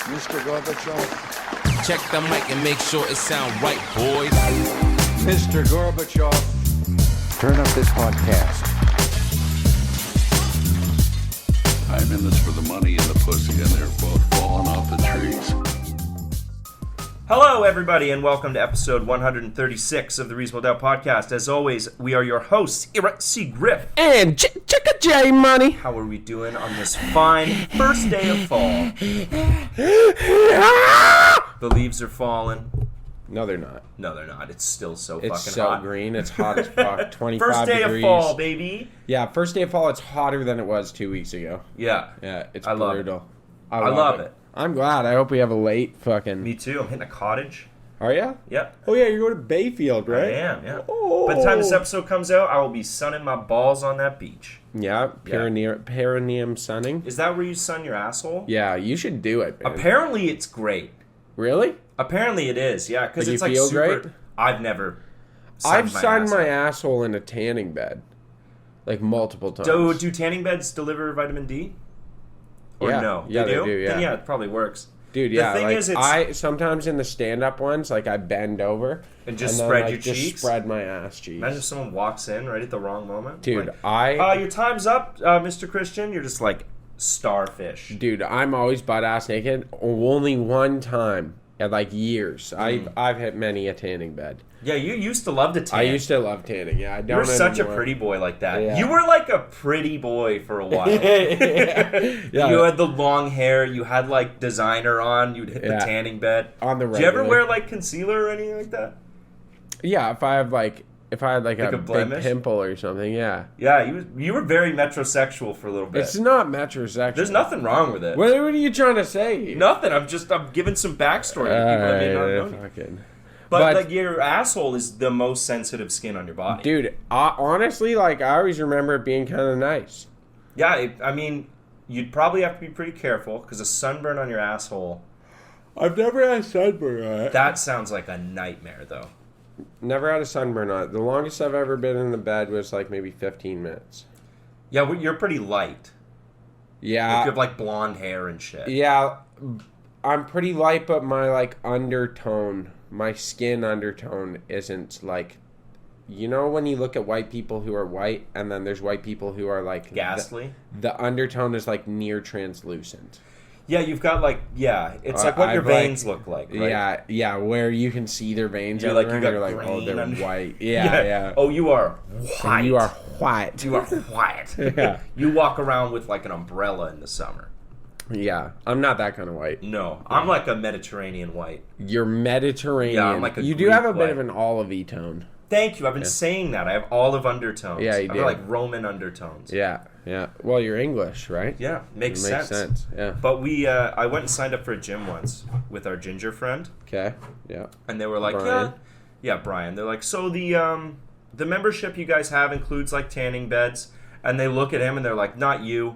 Mr. Gorbachev. Check the mic and make sure it sound right, boys. Mr. Gorbachev. Turn up this podcast. I'm in this for the money and the pussy, and they're both falling off the trees. Hello, everybody, and welcome to episode 136 of the Reasonable Doubt Podcast. As always, we are your hosts, Eric C. Griff. And Chicka J Money. How are we doing on this fine first day of fall? The leaves are falling. No, they're not. No, they're not. It's still so It's fucking so hot. green. It's hot as fuck. 25 First day degrees. of fall, baby. Yeah, first day of fall. It's hotter than it was 2 weeks ago. Yeah. Yeah, it's I love brutal. I love it. I'm glad. I hope we have a late fucking. Me too. I'm hitting a cottage. Are ya? Yep. Oh yeah, you're going to Bayfield, right? I am, yeah. Oh. By the time this episode comes out, I will be sunning my balls on that beach. Yeah, perineum sunning. Is that where you sun your asshole? Yeah, you should do it, man. Apparently, it's great. Really? Apparently it is, yeah, because Like, it's you like feel super. great? I've never. I've sunned asshole. my asshole in a tanning bed, like multiple times. Do tanning beds deliver vitamin D? Or Yeah. no? Yeah, they they do, yeah. Then yeah, it probably works. Dude, The yeah, thing like is, it's- I sometimes in the stand-up ones, like I bend over And just then, spread like, your just cheeks? spread my ass cheeks. Imagine if someone walks in right at the wrong moment. Dude, Like, your time's up, Mr. Christian. You're just like starfish. Dude, I'm always butt-ass naked. Only one time in like years. I've hit many a tanning bed. Yeah, you used to love to tan. I used to love tanning. Yeah, I don't. You were such a anymore. pretty boy like that. Yeah. You were like a pretty boy for a while. yeah. You had the long hair. You had like designer on. You'd hit the Yeah. tanning bed. On the Did you ever regular. wear like concealer or anything like that? Yeah, if I had like a a big blemish? pimple or something, yeah. Yeah, you were very metrosexual for a little bit. It's not metrosexual. There's nothing wrong with it. What are you trying to say? Nothing. I'm giving some backstory to people that may not know. Fucking. But like your asshole is the most sensitive skin on your body. Dude, honestly, like I always remember it being kind of nice. Yeah, I mean, you'd probably have to be pretty careful because a sunburn on your asshole. I've never had sunburn on it. That sounds like a nightmare, though. Never had a sunburn on it. The longest I've ever been in the bed was like maybe 15 minutes. Yeah, well, you're pretty light. Yeah. You have like blonde hair and shit. Yeah, I'm pretty light, but my like undertone, my skin undertone isn't like, you know, when you look at white people who are white, and then there's white people who are like Ghastly. The undertone is like near translucent. Yeah, you've got like it's like what your veins look like. Right? Yeah, where you can see their veins. You're like, everywhere, you got and you're like, oh, green they're under- white. Yeah. Oh, you are white. You are white. You are white. Yeah. You walk around with like an umbrella in the summer. Yeah, I'm not that kind of white. No, I'm like a Mediterranean white. You're Mediterranean. Yeah, I'm like a you do Greek have a bit white. of an olive-y tone. Thank you. I've been saying that. I have olive undertones. Yeah, you I've do. got like Roman undertones. Yeah. Well, you're English, right? Yeah, makes It makes sense. Yeah. But I went and signed up for a gym once with our ginger friend, Okay. Yeah. and they were like, Brian? yeah, Brian. They're like, so the membership you guys have includes like tanning beds, and they look at him and they're like, not you.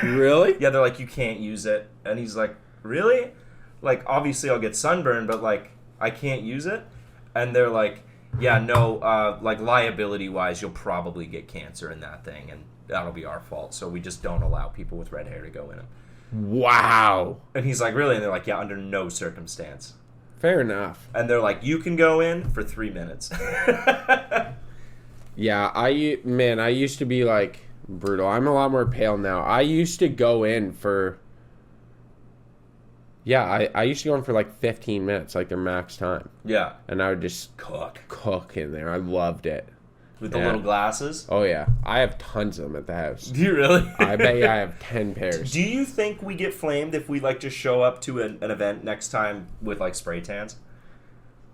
Really? Yeah, they're like, you can't use it, and he's like, really? Like, obviously I'll get sunburned, but like, I can't use it, and they're like, yeah, no, like liability wise, you'll probably get cancer in that thing, and that'll be our fault. So we just don't allow people with red hair to go in them. Wow. And he's like, really? And they're like, yeah, under no circumstance. Fair enough. And they're like, you can go in for 3 minutes. Yeah, I used to be like brutal. I'm a lot more pale now. I used to go in for. Yeah, I used to go in for like 15 minutes, like their max time. Yeah. And I would just Cook. in there. I loved it. With the Yeah. little glasses. Oh, yeah. I have tons of them at the house. Do you really? I bet you I have 10 pairs. Do you think we get flamed if we like just show up to an event next time with like spray tans?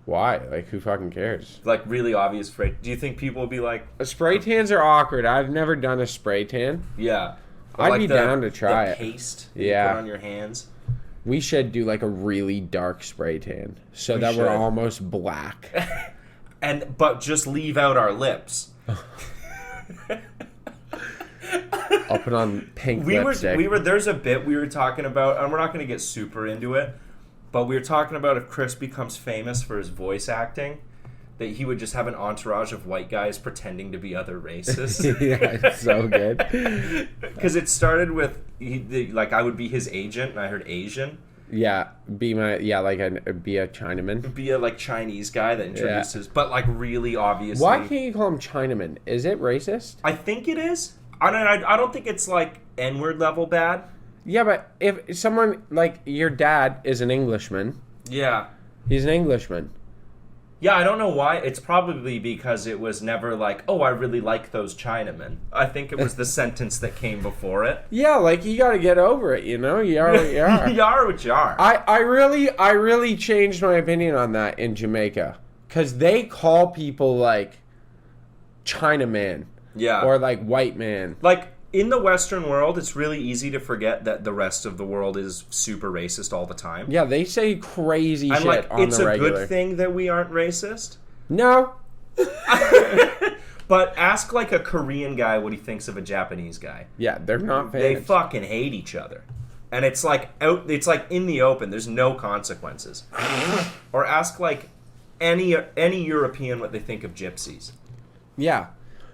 Why? Like, who fucking cares? Like really obvious spray. Do you think people will be like, Spray tans are awkward. I've never done a spray tan. yeah? Or I'd like be down to try the it. paste that Yeah. you put on your hands. We should do like a really dark spray tan so We that we're should. almost black. But just leave out our lips. I'll put on pink we lipstick. were there's a bit we were talking about, and we're not going to get super into it, but we were talking about if Chris becomes famous for his voice acting, that he would just have an entourage of white guys pretending to be other races. Yeah, it's so good. Because it started with, like, I would be his agent, and I heard Asian. Yeah, be a Chinaman. Be a like Chinese guy that introduces, but like really obviously. Why can't you call him Chinaman? Is it racist? I think it is. I don't think it's like N-word level bad. Yeah, but if someone like your dad is an Englishman, Yeah. he's an Englishman. Yeah, I don't know why. It's probably because it was never like, oh, I really like those Chinamen. I think it was the sentence that came before it. Yeah, like you got to get over it. You know, you are what you are. You are what you are. I really changed my opinion on that in Jamaica because they call people like Chinaman Yeah. or like white man. Like, in the Western world, it's really easy to forget that the rest of the world is super racist all the time. Yeah, they say crazy And shit like, on it's the a regular. good thing that we aren't racist. No. But ask like a Korean guy what he thinks of a Japanese guy. Yeah, they're not fans. They fucking hate each other. And it's like it's like in the open. There's no consequences. Or ask like any European what they think of gypsies. Yeah.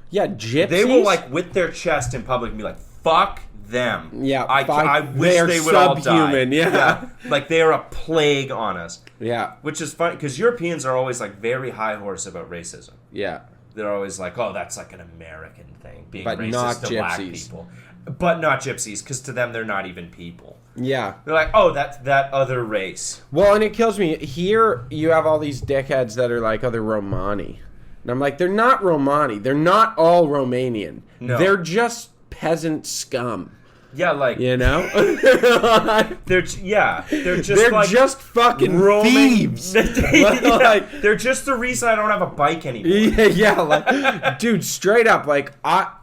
Yeah, gypsies. They will like whip their chest in public and be like, "Fuck them." Yeah, I wish they're they would all die. subhuman, yeah. Like they are a plague on us. Yeah. Which is funny because Europeans are always like very high horse about racism. Yeah. They're always like, "Oh, that's like an American thing, being But racist not to black gypsies. people." But not gypsies, because to them they're not even people. Yeah. They're like, "Oh, that's that other race." Well, and it kills me. Here, you have all these dickheads that are like, oh, they're Romani. And I'm like, they're not Romani. They're not all Romanian. No. They're just peasant scum. Yeah, like You know? they're just they're like just fucking roaming- thieves. Yeah, Like- they're just the reason I don't have a bike anymore. yeah, like, dude, straight up, like,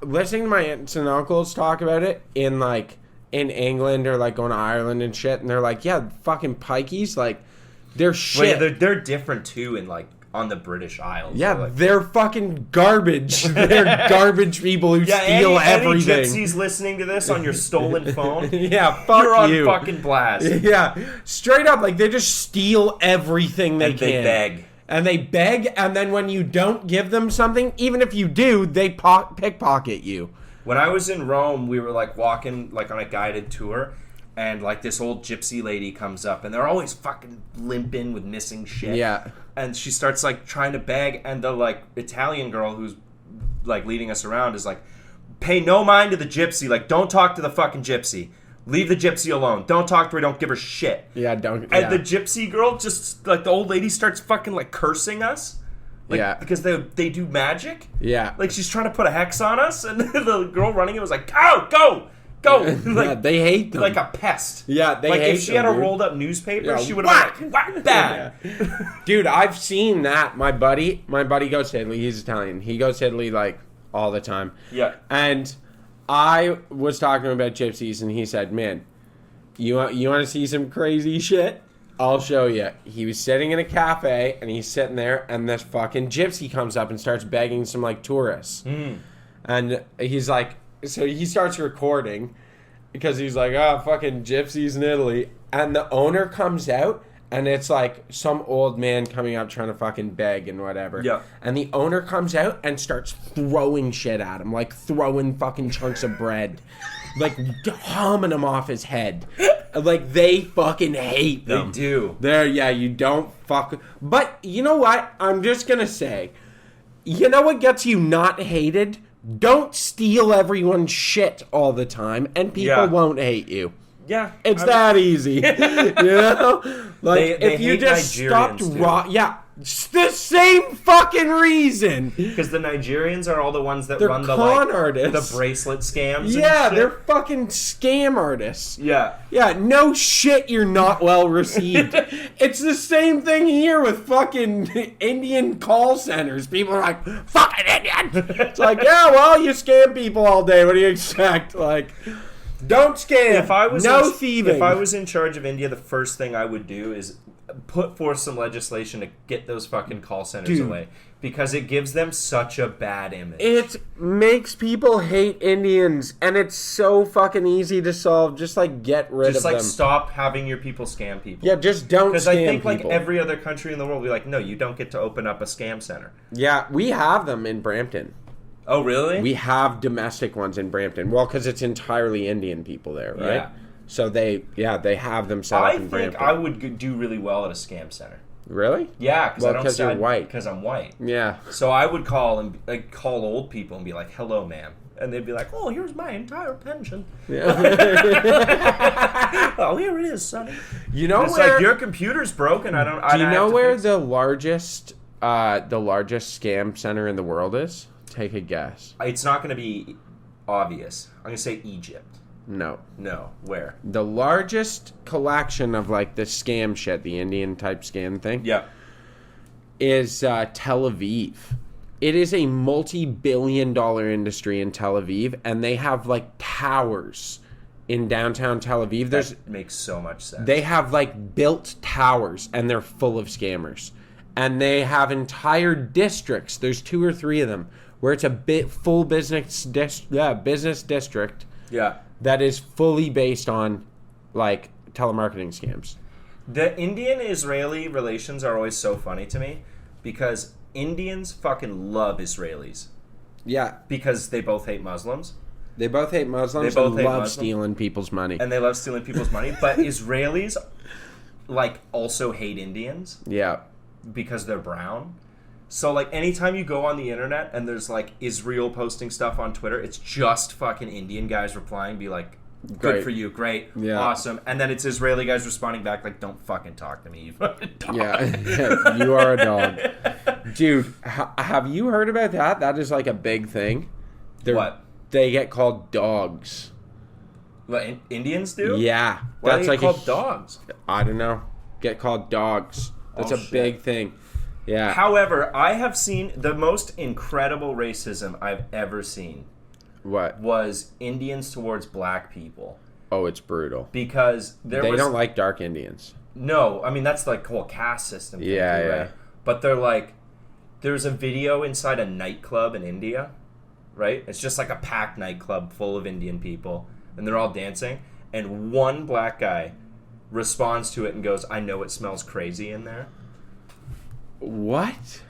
listening to my aunts and uncles talk about it in England or, like, going to Ireland and shit, and they're like, yeah, fucking pikeys, like, they're shit. Well, yeah, they're different too in like on the British Isles. Yeah, They're like, they're fucking garbage. They're garbage people who steal any everything. gypsies listening to this on your stolen phone, Yeah, fuck you're on you. fucking blast. Yeah, straight up, like they just steal everything they And can. they beg. And they beg, and then when you don't give them something, even if you do, they pickpocket you. When I was in Rome, we were like walking like on a guided tour, and like this old gypsy lady comes up, and they're always fucking limping with missing shit. Yeah. And she starts like trying to beg, and the like Italian girl who's like leading us around is like, "Pay no mind to the gypsy. Like, don't talk to the fucking gypsy. Leave the gypsy alone. Don't talk to her. Don't give her shit." Yeah, don't. And Yeah. the gypsy girl just like the old lady starts fucking like cursing us. Like, Yeah. because they do magic. Yeah. Like she's trying to put a hex on us, and the girl running it was like, go! Yeah, Like, they hate them. like a pest. Yeah, they like hate if she them, had a dude. rolled up newspaper, Yeah, she would have been like, whack, bad. Dude, I've seen that. My buddy goes to Italy. He's Italian. He goes to Italy like all the time. Yeah. And I was talking about gypsies, and he said, "Man, you want to see some crazy shit? I'll show you." He was sitting in a cafe, and he's sitting there, and this fucking gypsy comes up and starts begging some like tourists. And he's like, so he starts recording because he's like, "Oh, fucking gypsies in Italy," and the owner comes out. And it's like some old man coming up trying to fucking beg and whatever. Yeah. And the owner comes out and starts throwing shit at him, like throwing fucking chunks of bread, like humming them off his head. Like they fucking hate them. They do. Yeah, you don't fuck. But you know what? I'm just gonna say, you know what gets you not hated? Don't steal everyone's shit all the time, and people Yeah. won't hate you. Yeah. It's I- that easy, you know. Like They if you hate just stopped, Nigerians, too. yeah, it's the same fucking reason. Because the Nigerians are all the ones that They're run the con like artists. the bracelet scams. Yeah, and they're shit. fucking scam artists. Yeah. Yeah, no shit, you're not well received. It's the same thing here with fucking Indian call centers. People are like, fucking Indian! It's like, yeah, well, you scam people all day. What do you expect? Like, don't scam. If I was no in, thieving. If I was in charge of India, the first thing I would do is put forth some legislation to get those fucking call centers Dude. away, because it gives them such a bad image. It makes people hate Indians, and it's so fucking easy to solve. Just like get rid Just of like them. stop having your people scam people. Yeah, just don't scam Because I think people. like every other country in the world, we're like, no, you don't get to open up a scam center. Yeah, we have them in Brampton. Oh, really? We have domestic ones in Brampton. Well, because it's entirely Indian people there, right? Yeah. So they have them set up I in think Brampton. I would do really well at a scam center. Really? Yeah, Well, because you're white. Because I'm white. Yeah. So I would call old people and be like, "Hello, ma'am," and they'd be like, "Oh, here's my entire pension. Yeah. Oh, here it is, sonny." You know It's where? like your computer's broken. I don't. Do you know where the the largest scam center in the world is? Take a guess. It's not going to be obvious. I'm going to say Egypt. No. No, where? The largest collection of like the scam shit, the Indian type scam thing, Yeah. is Tel Aviv. It is a multi-billion-dollar industry in Tel Aviv, and they have like towers in downtown Tel Aviv. That makes so much sense. They have like built towers, and they're full of scammers. And they have entire districts. There's 2 or 3 of them where it's a full business district Yeah. that is fully based on like telemarketing scams. The Indian-Israeli relations are always so funny to me because Indians fucking love Israelis Yeah, because they both hate Muslims they both hate Muslims They both and hate love Muslims. stealing people's money. and they love stealing people's money. But Israelis, like, also hate Indians Yeah. because they're brown. So, like, anytime you go on the internet and there's, like, Israel posting stuff on Twitter, it's just fucking Indian guys replying, be like, good Great. for you, great, Yeah. awesome. And then it's Israeli guys responding back, like, don't fucking talk to me, you fucking dog. Yeah, you are a dog. Dude, have you heard about that? That is like a big thing. What? They get called dogs. What, Indians do? Yeah. Why that's are they like called dogs? I don't know. Get called dogs. That's Oh, a shit. big thing. Yeah. However, I have seen the most incredible racism I've ever seen What? was Indians towards black people. Oh, it's brutal. Because They was... don't like dark Indians. No, I mean, that's like whole caste system. thing Yeah, too, yeah. Right? But they're like, there's a video inside a nightclub in India, right? It's just like a packed nightclub full of Indian people, and they're all dancing, and one black guy responds to it and goes, "I know it smells crazy in there." What?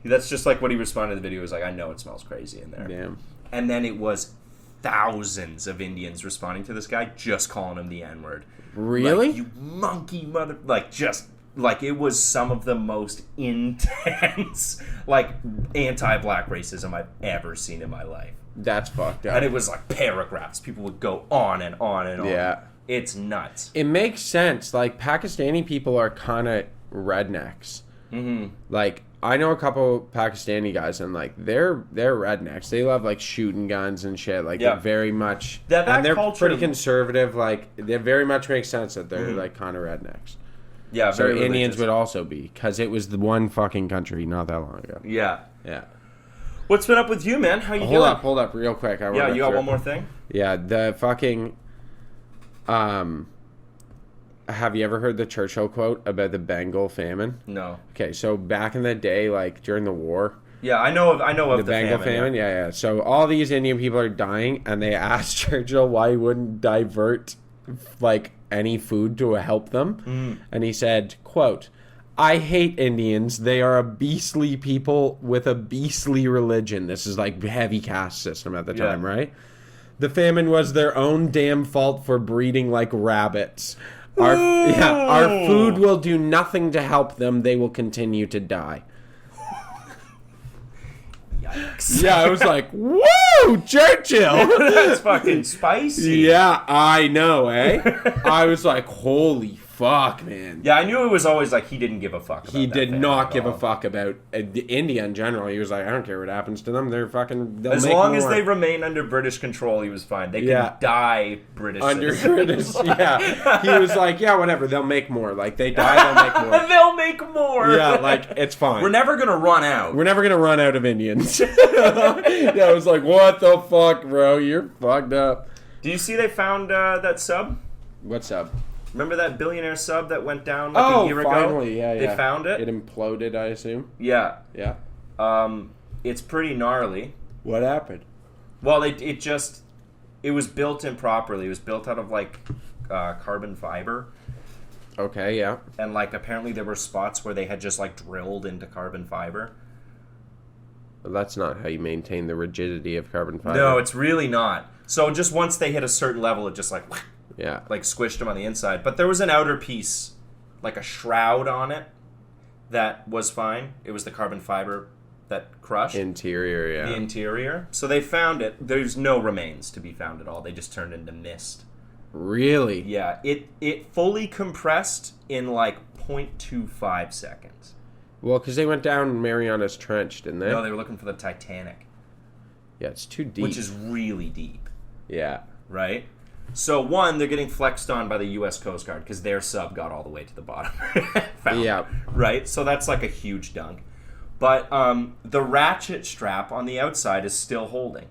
That's just like what he responded to the video. He was like, "I know it smells crazy in there." Damn. And then it was thousands of Indians responding to this guy, just calling him the N-word. Really? Like, you monkey mother... Like, just... Like, it was some of the most intense, like, anti-black racism I've ever seen in my life. That's fucked up. And it was, like, paragraphs. People would go on and on and on. Yeah. It's nuts. It makes sense. Like, Pakistani people are kind of rednecks. Mm-hmm. Like, I know a couple Pakistani guys, and like they're rednecks. They love like shooting guns and shit. Like, Yeah. they're very much, That and they're culture- pretty conservative. Like, they very much make sense that they're like kind of rednecks. Yeah, So very Indians religious. would also be, because it was the one fucking country not that long ago. Yeah. Yeah. What's been up with you, man? How you Hold doing? up, real quick. I Yeah, wanna you got throw- one more thing? Yeah, the fucking, have you ever heard the Churchill quote about the Bengal famine? No. Okay, so back in the day, like during the war, Yeah, I know of the Bengal famine. Yeah. So all these Indian people are dying, and they asked Churchill why he wouldn't divert like any food to help them, and he said, "quote I hate Indians. They are a beastly people with a beastly religion." This is like heavy caste system at the Yeah. time, right? "The famine was their own damn fault for breeding like rabbits. Our food will do nothing to help them. They will continue to die." Yikes. Yeah, I was like, "Whoa, Churchill!" That's fucking spicy. Yeah, I know, eh? I was like, "Holy fuck, man!" Yeah, I knew it was always like he didn't give a fuck about He that did family not at give a all. fuck about India in general. He was like, "I don't care what happens to them. They're fucking. They'll As make long as more." they remain under British control, he was fine. They can Yeah. die British under citizens. British, yeah. He was like, "Yeah, whatever. They'll make more. Like they die, they'll make more." They'll make more. Yeah, like it's fine. We're never gonna run out. We're never gonna run out of Indians. Yeah, I was like, "What the fuck, bro? You're fucked up." Do you see they found that sub? What's up? Remember that billionaire sub that went down like a year ago? finally, yeah. They found it? It imploded, I assume. Yeah. Yeah. It's pretty gnarly. What happened? Well, it was built improperly. It was built out of like carbon fiber, Okay, yeah. and like apparently there were spots where they had just like drilled into carbon fiber. That's not how you maintain the rigidity of carbon fiber. No, it's really not. So just once they hit a certain level, it just like Yeah. like squished them on the inside. But there was an outer piece, like a shroud on it, that was fine. It was the carbon fiber that crushed Interior, yeah. the interior. So they found it. There's no remains to be found at all. They just turned into mist. Really? Yeah, it fully compressed in like 0.25 seconds. Well, because they went down Marianas Trench, didn't they? No, they were looking for the Titanic, Yeah, it's too deep. which is really deep, Yeah. right? So one, they're getting flexed on by the U.S. Coast Guard because their sub got all the way to the bottom. Found it, Yeah. right? So that's like a huge dunk. But the ratchet strap on the outside is still holding.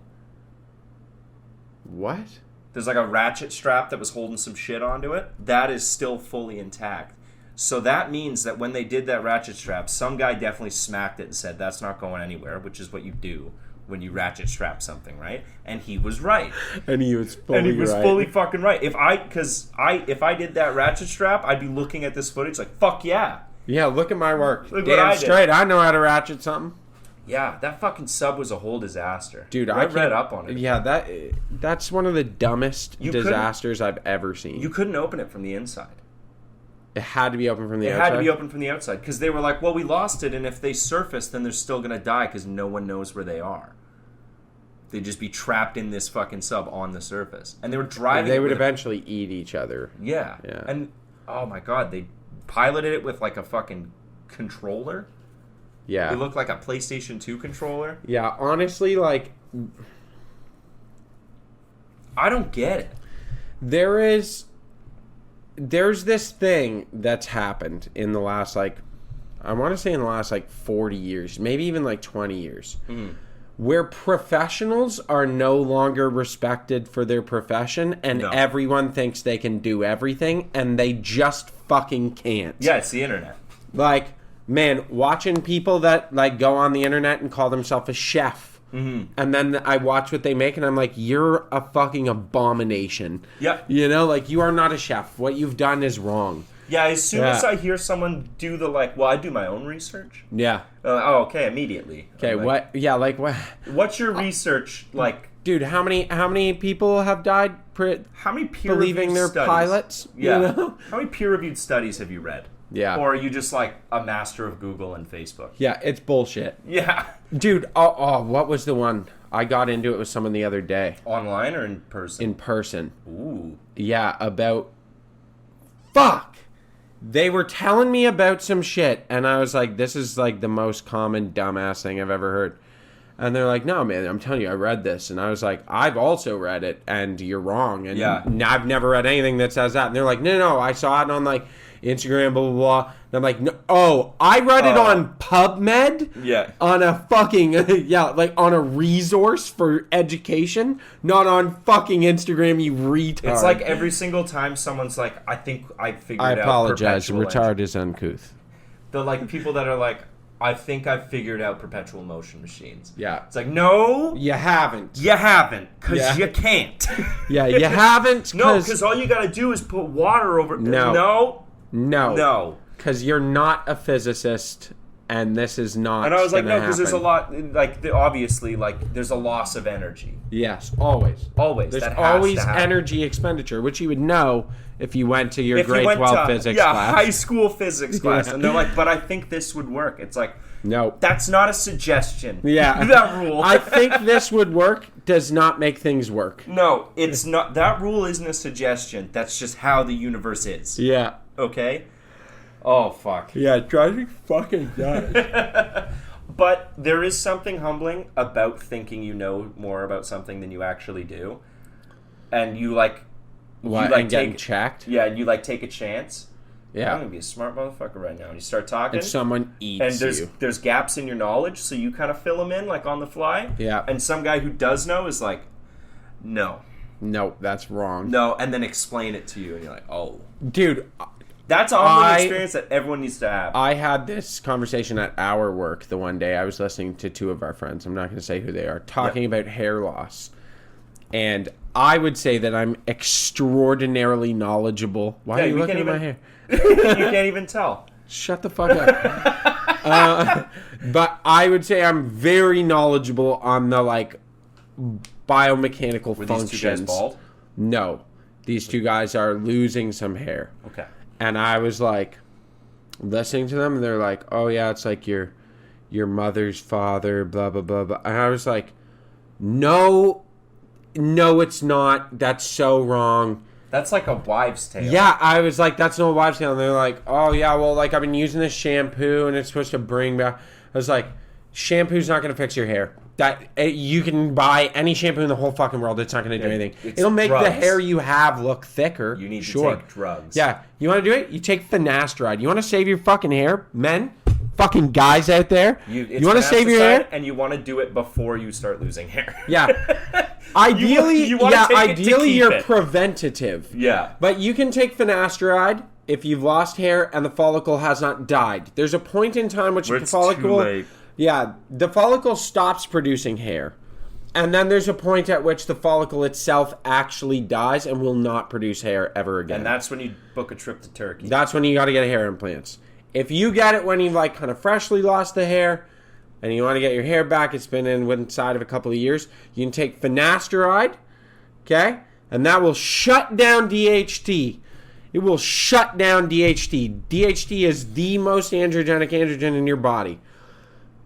What? There's like a ratchet strap that was holding some shit onto it. That is still fully intact. So that means that when they did that ratchet strap, some guy definitely smacked it and said, that's not going anywhere, which is what you do when you ratchet strap something, right? And he was right. And he was fully And he was right. fully fucking right. If I did that ratchet strap, I'd be looking at this footage like, fuck yeah. Yeah, look at my work. Look what Damn I did. straight. I know how to ratchet something. Yeah, that fucking sub was a whole disaster. Dude, I can't- read up on it. Yeah, that's one of the dumbest You couldn't- disasters I've ever seen. You couldn't open it from the inside. It had to be open from the It outside. had to be open from the outside because they were like, well, we lost it, and if they surface, then they're still going to die because no one knows where they are. They'd just be trapped in this fucking sub on the surface. And they were driving They it would with eventually eat each other. Yeah. Yeah. And, oh my god, they piloted it with like a fucking controller. Yeah. It looked like a PlayStation 2 controller. Yeah, honestly, like, I don't get it. there's this thing that's happened in the last, like, I want to say in the last, like, 40 years, maybe even, like, 20 years, where professionals are no longer respected for their profession, and No. everyone thinks they can do everything, and they just fucking can't. Yeah, it's the internet. Like, man, watching people that, like, go on the internet and call themselves a chef, and then I watch what they make, and I'm like, you're a fucking abomination. Yeah. You know, like, you are not a chef. What you've done is wrong. Yeah, as soon Yeah. as I hear someone do the like, well, I do my own research. Yeah. Oh, okay, immediately. Okay, I'm like, what? Yeah, like, what? What's your research like? Dude, how many people have died How many peer believing they're studies? pilots? Yeah. You know? How many peer-reviewed studies have you read? Yeah. Or are you just like a master of Google and Facebook? Yeah, it's bullshit. Yeah. Dude, what was the one? I got into it with someone the other day. Online or in person? In person. Ooh. Yeah, about... Fuck! They were telling me about some shit, and I was like, this is like the most common dumbass thing I've ever heard. And they're like, no, man, I'm telling you, I read this. And I was like, I've also read it, and you're wrong. And Yeah. I've never read anything that says that. And they're like, no, I saw it on, like, Instagram, blah, blah, blah. And I'm like, no, I read it on PubMed? Yeah. On a fucking, yeah, like on a resource for education, not on fucking Instagram, you retard. It's like every single time someone's like, I think I figured I out apologize, perpetual retard is uncouth. The like people that are like, I think I've figured out perpetual motion machines. Yeah. It's like, no, You haven't. you haven't, because Yeah. you can't. Yeah, you haven't. No, because all you gotta do is put water over. No. No. No. No. Because you're not a physicist, and this is not. And I was like, gonna no, because there's a happen. lot, like, obviously, like, there's a loss of energy. Yes, always. Always. There's that has always to happen. energy expenditure, which you would know if you went to your If you grade went 12 to, physics yeah, class. high school physics class, Yeah. and they're like, but I think this would work. It's like, No. that's not a suggestion. Yeah. That rule. I think this would work does not make things work. No, it's not. That rule isn't a suggestion. That's just how the universe is. Yeah. Okay? Oh, fuck. Yeah, it drives me fucking nuts. But there is something humbling about thinking you know more about something than you actually do. And you, like... What, you, like, and getting take, checked? Yeah, and you, like, take a chance. I'm Yeah. going to be a smart motherfucker right now. And you start talking. And someone eats and you. there's gaps in your knowledge, so you kind of fill them in, like, on the fly. Yeah. And some guy who does know is like, no. No, that's wrong. No, and then explain it to you, and you're like, oh. Dude, That's a humbling experience that everyone needs to have. I had this conversation at our work the one day. I was listening to two of our friends, I'm not going to say who they are, talking about hair loss. And I would say that I'm extraordinarily knowledgeable. Why Yeah, are you we looking at can't my hair? You can't even tell. Shut the fuck up. But I would say I'm very knowledgeable on the, like, biomechanical Were functions. these two guys bald? No. These two guys are losing some hair. Okay. And I was like, listening to them, and they're like, oh yeah, it's like your mother's father, blah, blah, blah, blah. And I was like, no, it's not. That's so wrong. That's like a wives' tale. Yeah, I was like, that's no wives' tale. And they're like, oh yeah, well, like I've been using this shampoo, and it's supposed to bring back. I was like, shampoo's not going to fix your hair. You can buy any shampoo in the whole fucking world. It's not going to do anything. It'll make drugs. the hair you have look thicker. You need sure. to take drugs. Yeah. You want to do it? You take finasteride. You want to save your fucking hair? Men? Fucking guys out there? You want to save your hair? And you want to do it before you start losing hair. Yeah. Ideally, you wanna take it to keep you're it. preventative. Yeah. But you can take finasteride if you've lost hair and the follicle has not died. There's a point in time which Where the it's follicle... too late. Yeah, the follicle stops producing hair. And then there's a point at which the follicle itself actually dies and will not produce hair ever again. And that's when you book a trip to Turkey. That's when you got to get hair implants. If you get it when you've like kind of freshly lost the hair and you want to get your hair back, it's been inside of a couple of years, you can take finasteride, okay? And that will shut down DHT. It will shut down DHT. DHT is the most androgenic androgen in your body.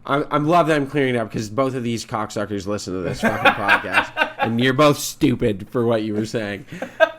I love that I'm clearing it up because both of these cocksuckers listen to this fucking podcast, and you're both stupid for what you were saying.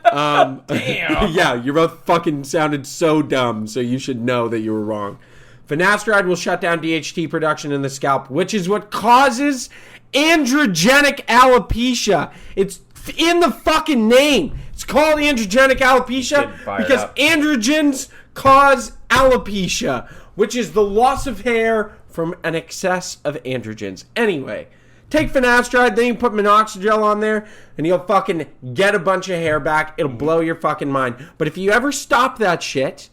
Damn. Yeah, you both fucking sounded so dumb, so you should know that you were wrong. Finasteride will shut down DHT production in the scalp, which is what causes androgenic alopecia. It's in the fucking name. It's called androgenic alopecia because androgens cause alopecia, which is the loss of hair from an excess of androgens. Anyway, take finasteride, then you put minoxidil on there, and you'll fucking get a bunch of hair back. It'll blow your fucking mind. But if you ever stop that shit,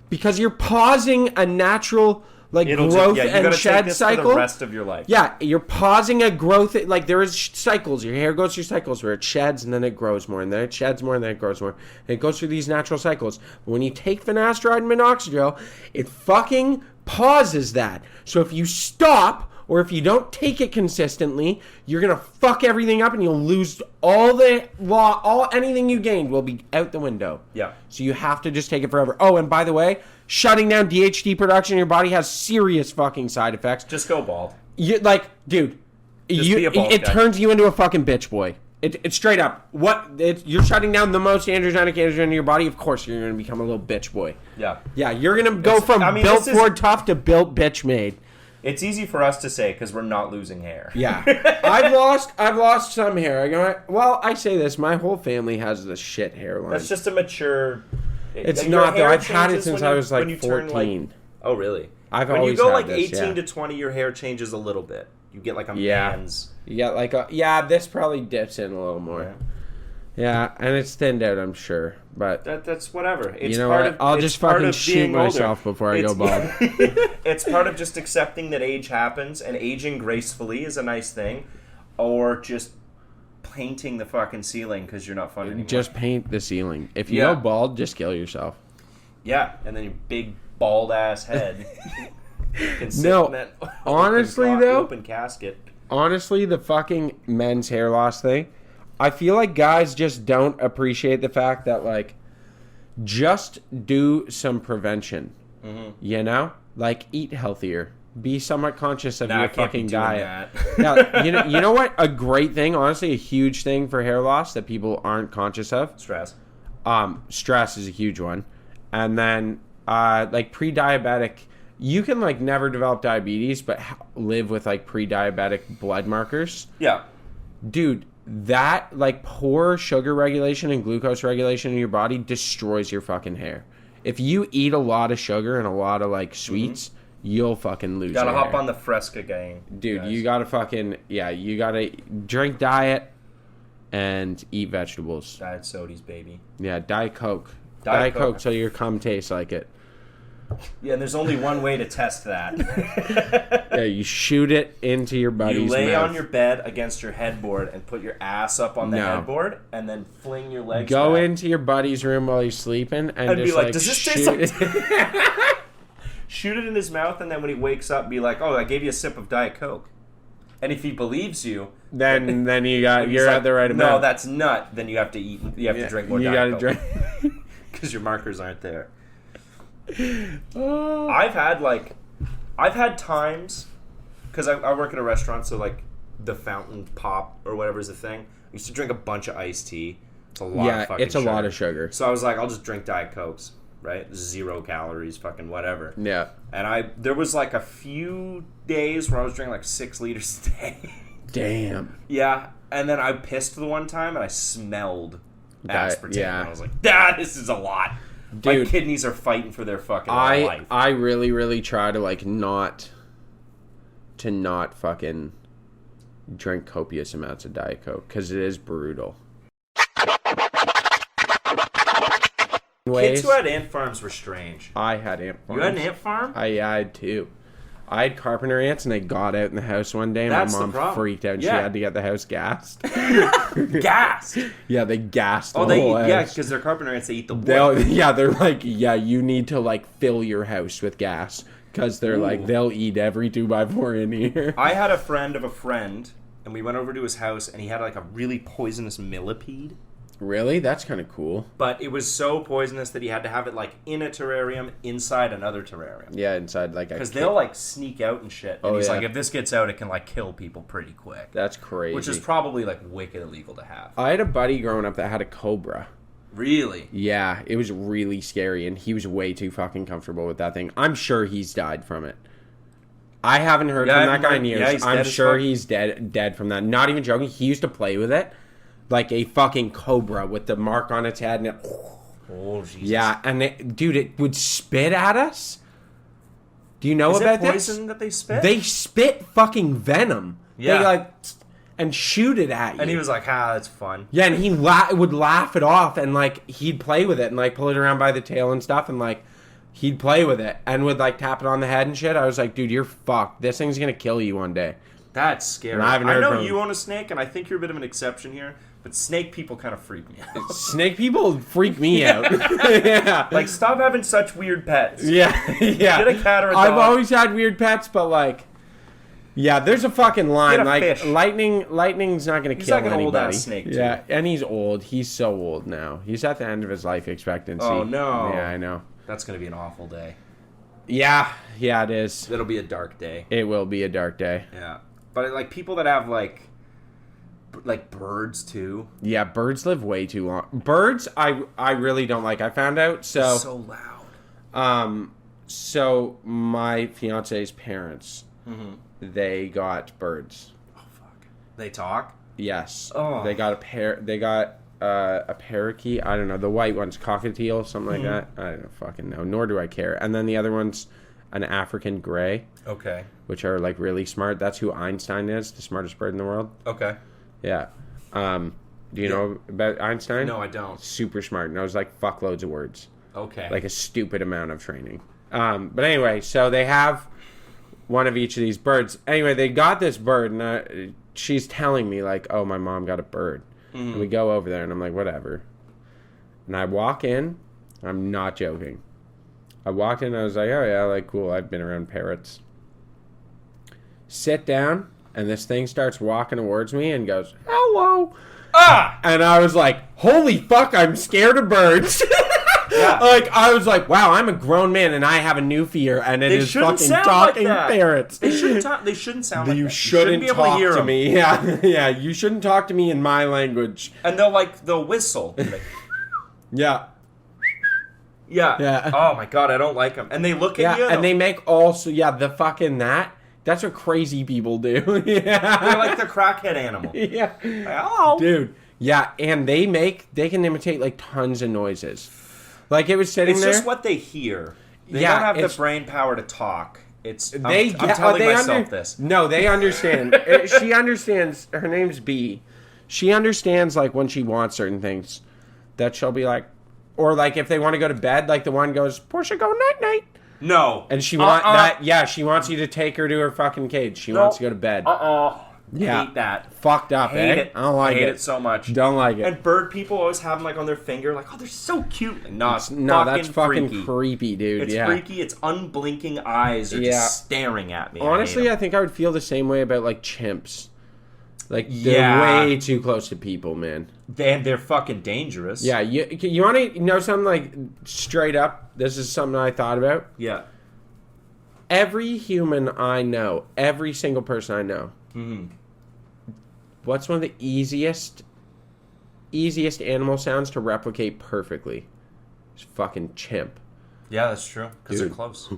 because you're pausing a natural growth and shed cycle for the rest of your life. Yeah, you're pausing a growth. Like there is cycles. Your hair goes through cycles where it sheds and then it grows more, and then it sheds more and then it grows more. And it goes through these natural cycles. But when you take finasteride and minoxidil, it fucking pauses that. So if you stop or if you don't take it consistently, you're gonna fuck everything up and you'll lose anything you gained will be out the window. Yeah. So you have to just take it forever. Oh, and by the way, shutting down DHT production in your body has serious fucking side effects. Just go bald. Dude, be a bald it guy. turns you into a fucking bitch boy. It's straight up. You're shutting down the most androgenic androgen in your body. Of course, you're going to become a little bitch boy. Yeah. Yeah, you're going to go from built Ford tough to built bitch made. It's easy for us to say because we're not losing hair. Yeah. I've lost some hair. I say this. My whole family has this shit hairline. That's just a mature... It's your not, though. hair I've had it changes since when I you- was when like you turn, 14. Oh, really? I've when always you go had like this, 18 yeah. to 20, your hair changes a little bit. You get like a Yeah. man's... You got like this probably dips in a little more. Yeah, and it's thinned out, I'm sure. But That's whatever. It's you know part what? Of, I'll it's just part fucking of shoot being older. myself before I go bald. It's part of just accepting that age happens, and aging gracefully is a nice thing, or just painting the fucking ceiling because you're not fun anymore. Just paint the ceiling. If you Yeah. go bald, just kill yourself. Yeah, and then your big bald ass head. can sit No, in that honestly, though- open casket. Honestly, the fucking men's hair loss thing, I feel like guys just don't appreciate the fact that, like, just do some prevention. Mm-hmm. You know? Like, eat healthier. Be somewhat conscious of Nah, your I can't be fucking doing diet. that. Now, you know what? A great thing, honestly, a huge thing for hair loss that people aren't conscious of. Stress. Stress is a huge one. And then, like, pre-diabetic, you can, like, never develop diabetes, but live with, like, pre-diabetic blood markers. Yeah. Dude, that, like, poor sugar regulation and glucose regulation in your body destroys your fucking hair. If you eat a lot of sugar and a lot of, like, sweets, you'll fucking lose Gotta your hop hair. on the Fresca gang. Dude, guys. you gotta fucking, you gotta drink diet and eat vegetables. Diet sodies, baby. Yeah, Diet Coke. Diet Diet Coke Coke. so your cum tastes like it. Yeah, and there's only one way to test that. Yeah, you shoot it into your buddy's You lay mouth. on your bed against your headboard and put your ass up on the No. headboard and then fling your legs Go back. into your buddy's room while he's sleeping and And just be like, "Does this taste shoot Shoot it in his mouth, and then when he wakes up, be like, "Oh, I gave you a sip of Diet Coke," And if he believes you, then you got he's you're like, at the right amount. No, that's nut. Then you have to eat. You have to drink more. You Diet got to Coke. drink. Because your markers aren't there. Oh. I've had times, because I work at a restaurant, so like the fountain pop or whatever is a thing. I used to drink a bunch of iced tea. It's a lot of fucking it's a lot of sugar. So I was like, I'll just drink Diet Cokes, right? 0 calories, fucking whatever. Yeah. And there was like a few days where I was drinking like 6 liters a day. Damn. Yeah. And then I pissed the one time and I smelled aspartame. yeah. And I was like, this is a lot. Dude, my kidneys are fighting for their fucking life. I really, really try to like not fucking drink copious amounts of Diet Coke because it is brutal. Kids who had ant farms were strange. I had ant farms. You had an ant farm? I had two. I had carpenter ants, and they got out in the house one day, and That's my the mom problem. freaked out, and Yeah. she had to get the house gassed. Gas. Yeah, they gassed Oh, the whole yeah, house. because they're carpenter ants. They eat the wood. They're like, yeah, you need to like fill your house with gas because they're like they'll eat every 2x4 in here. I had a friend of a friend, and we went over to his house, and he had like a really poisonous millipede. Really? That's kind of cool. But it was so poisonous that he had to have it like in a terrarium inside another terrarium. Yeah, inside like a Because they'll like sneak out and shit. And Oh, he's yeah. like, if this gets out, it can like kill people pretty quick. That's crazy. Which is probably like wicked illegal to have. I had a buddy growing up that had a cobra. Really? Yeah, it was really scary, and he was way too fucking comfortable with that thing. I'm sure he's died from it. I haven't heard Yeah, from that guy in years. yeah, he's I'm dead as sure fuck. he's dead from that. Not even joking. He used to play with it like a fucking cobra with the mark on its head, and it. Oh, Jesus. Yeah, and it would spit at us. Do you know Is about it poison that they spit? this? They spit fucking venom. Yeah. They like and shoot it at you. And he was like, that's fun. Yeah, and he would laugh it off, and like he'd play with it and like pull it around by the tail and stuff, and like he'd play with it and would like tap it on the head and shit. I was like, dude, you're fucked. This thing's gonna kill you one day. That's scary. And I haven't heard know from- you own a snake, and I think you're a bit of an exception here, but snake people kind of freak me out. Snake people freak me out. Yeah. Like, stop having such weird pets. Yeah, yeah. Get a cat or a I've dog. always had weird pets, but like, yeah, there's a fucking line. Get a Like fish. lightning's not gonna He's kill like an anybody. old-ass snake, too. Yeah, and he's old. He's so old now. He's at the end of his life expectancy. Oh, no. Yeah, I know. That's going to be an awful day. Yeah, it is. It'll be a dark day. It will be a dark day. Yeah. But, like, people that have, like birds, too. Yeah, birds live way too long. Birds, I really don't like. I found out So loud. So my fiance's parents, they got birds. Oh, fuck. They talk? Yes. Oh. They got a parakeet. I don't know. The white one's cockatiel, something like that. I don't fucking know. Nor do I care. And then the other one's an African gray, Okay. which are like really smart. That's who Einstein is, the smartest bird in the world. Okay. Yeah. Do you know about Einstein? No, I don't. Super smart. Knows like fuckloads of words. Okay. Like a stupid amount of training. But anyway, so they have one of each of these birds. Anyway, they got this bird, and she's telling me like, "Oh, my mom got a bird." And we go over there, and I'm like, "Whatever." And I walk in. I'm not joking. I walked in. I was like, "Oh yeah, like cool. I've been around parrots." Sit down, and this thing starts walking towards me and goes, "Hello." Ah! And I was like, "Holy fuck! I'm scared of birds." Yeah. Like, I was like, wow, I'm a grown man and I have a new fear, and it They is shouldn't fucking sound talking like that. parrots. They shouldn't talk. They shouldn't sound like You that. shouldn't be able talk to hear to 'em. me. Yeah, yeah, you shouldn't talk to me in my language. And they'll whistle. Like, Yeah. yeah. Yeah. Oh my god, I don't like them. And they look at you. Yeah, and they make also, the fucking that's what crazy people do. Yeah. they're like the crackhead animal. Yeah. Like, hello. Dude. Yeah, and they can imitate like tons of noises. Like it was sitting It's there. just what they hear. They Yeah, don't have the it's- brain power to talk. It's I'm I'm telling myself this. No, they understand. She understands. Her name's B. She understands like when she wants certain things, that she'll be like, or like if they want to go to bed, like the one goes, "Portia, go night night," No. and she want that. Yeah, she wants you to take her to her fucking cage. She wants to go to bed. Yeah. Hate that. Fucked up, Hate eh? it. I don't like Hate it. it so much. Don't like it. And bird people always have them like on their finger, like, oh, they're so cute. Like, no, it's No, that's fucking freaky. creepy, dude. It's yeah. freaky. It's unblinking eyes are Yeah. just staring at me. Honestly, I I think I would feel the same way about like chimps. Like they're Yeah. way too close to people, man. they're fucking dangerous. Yeah, you want to know something like straight up? This is something I thought about. Yeah. Every human I know, every single person I know. Mm-hmm. What's one of the easiest animal sounds to replicate perfectly? It's fucking chimp. Yeah, that's true. Because they're Dude. close.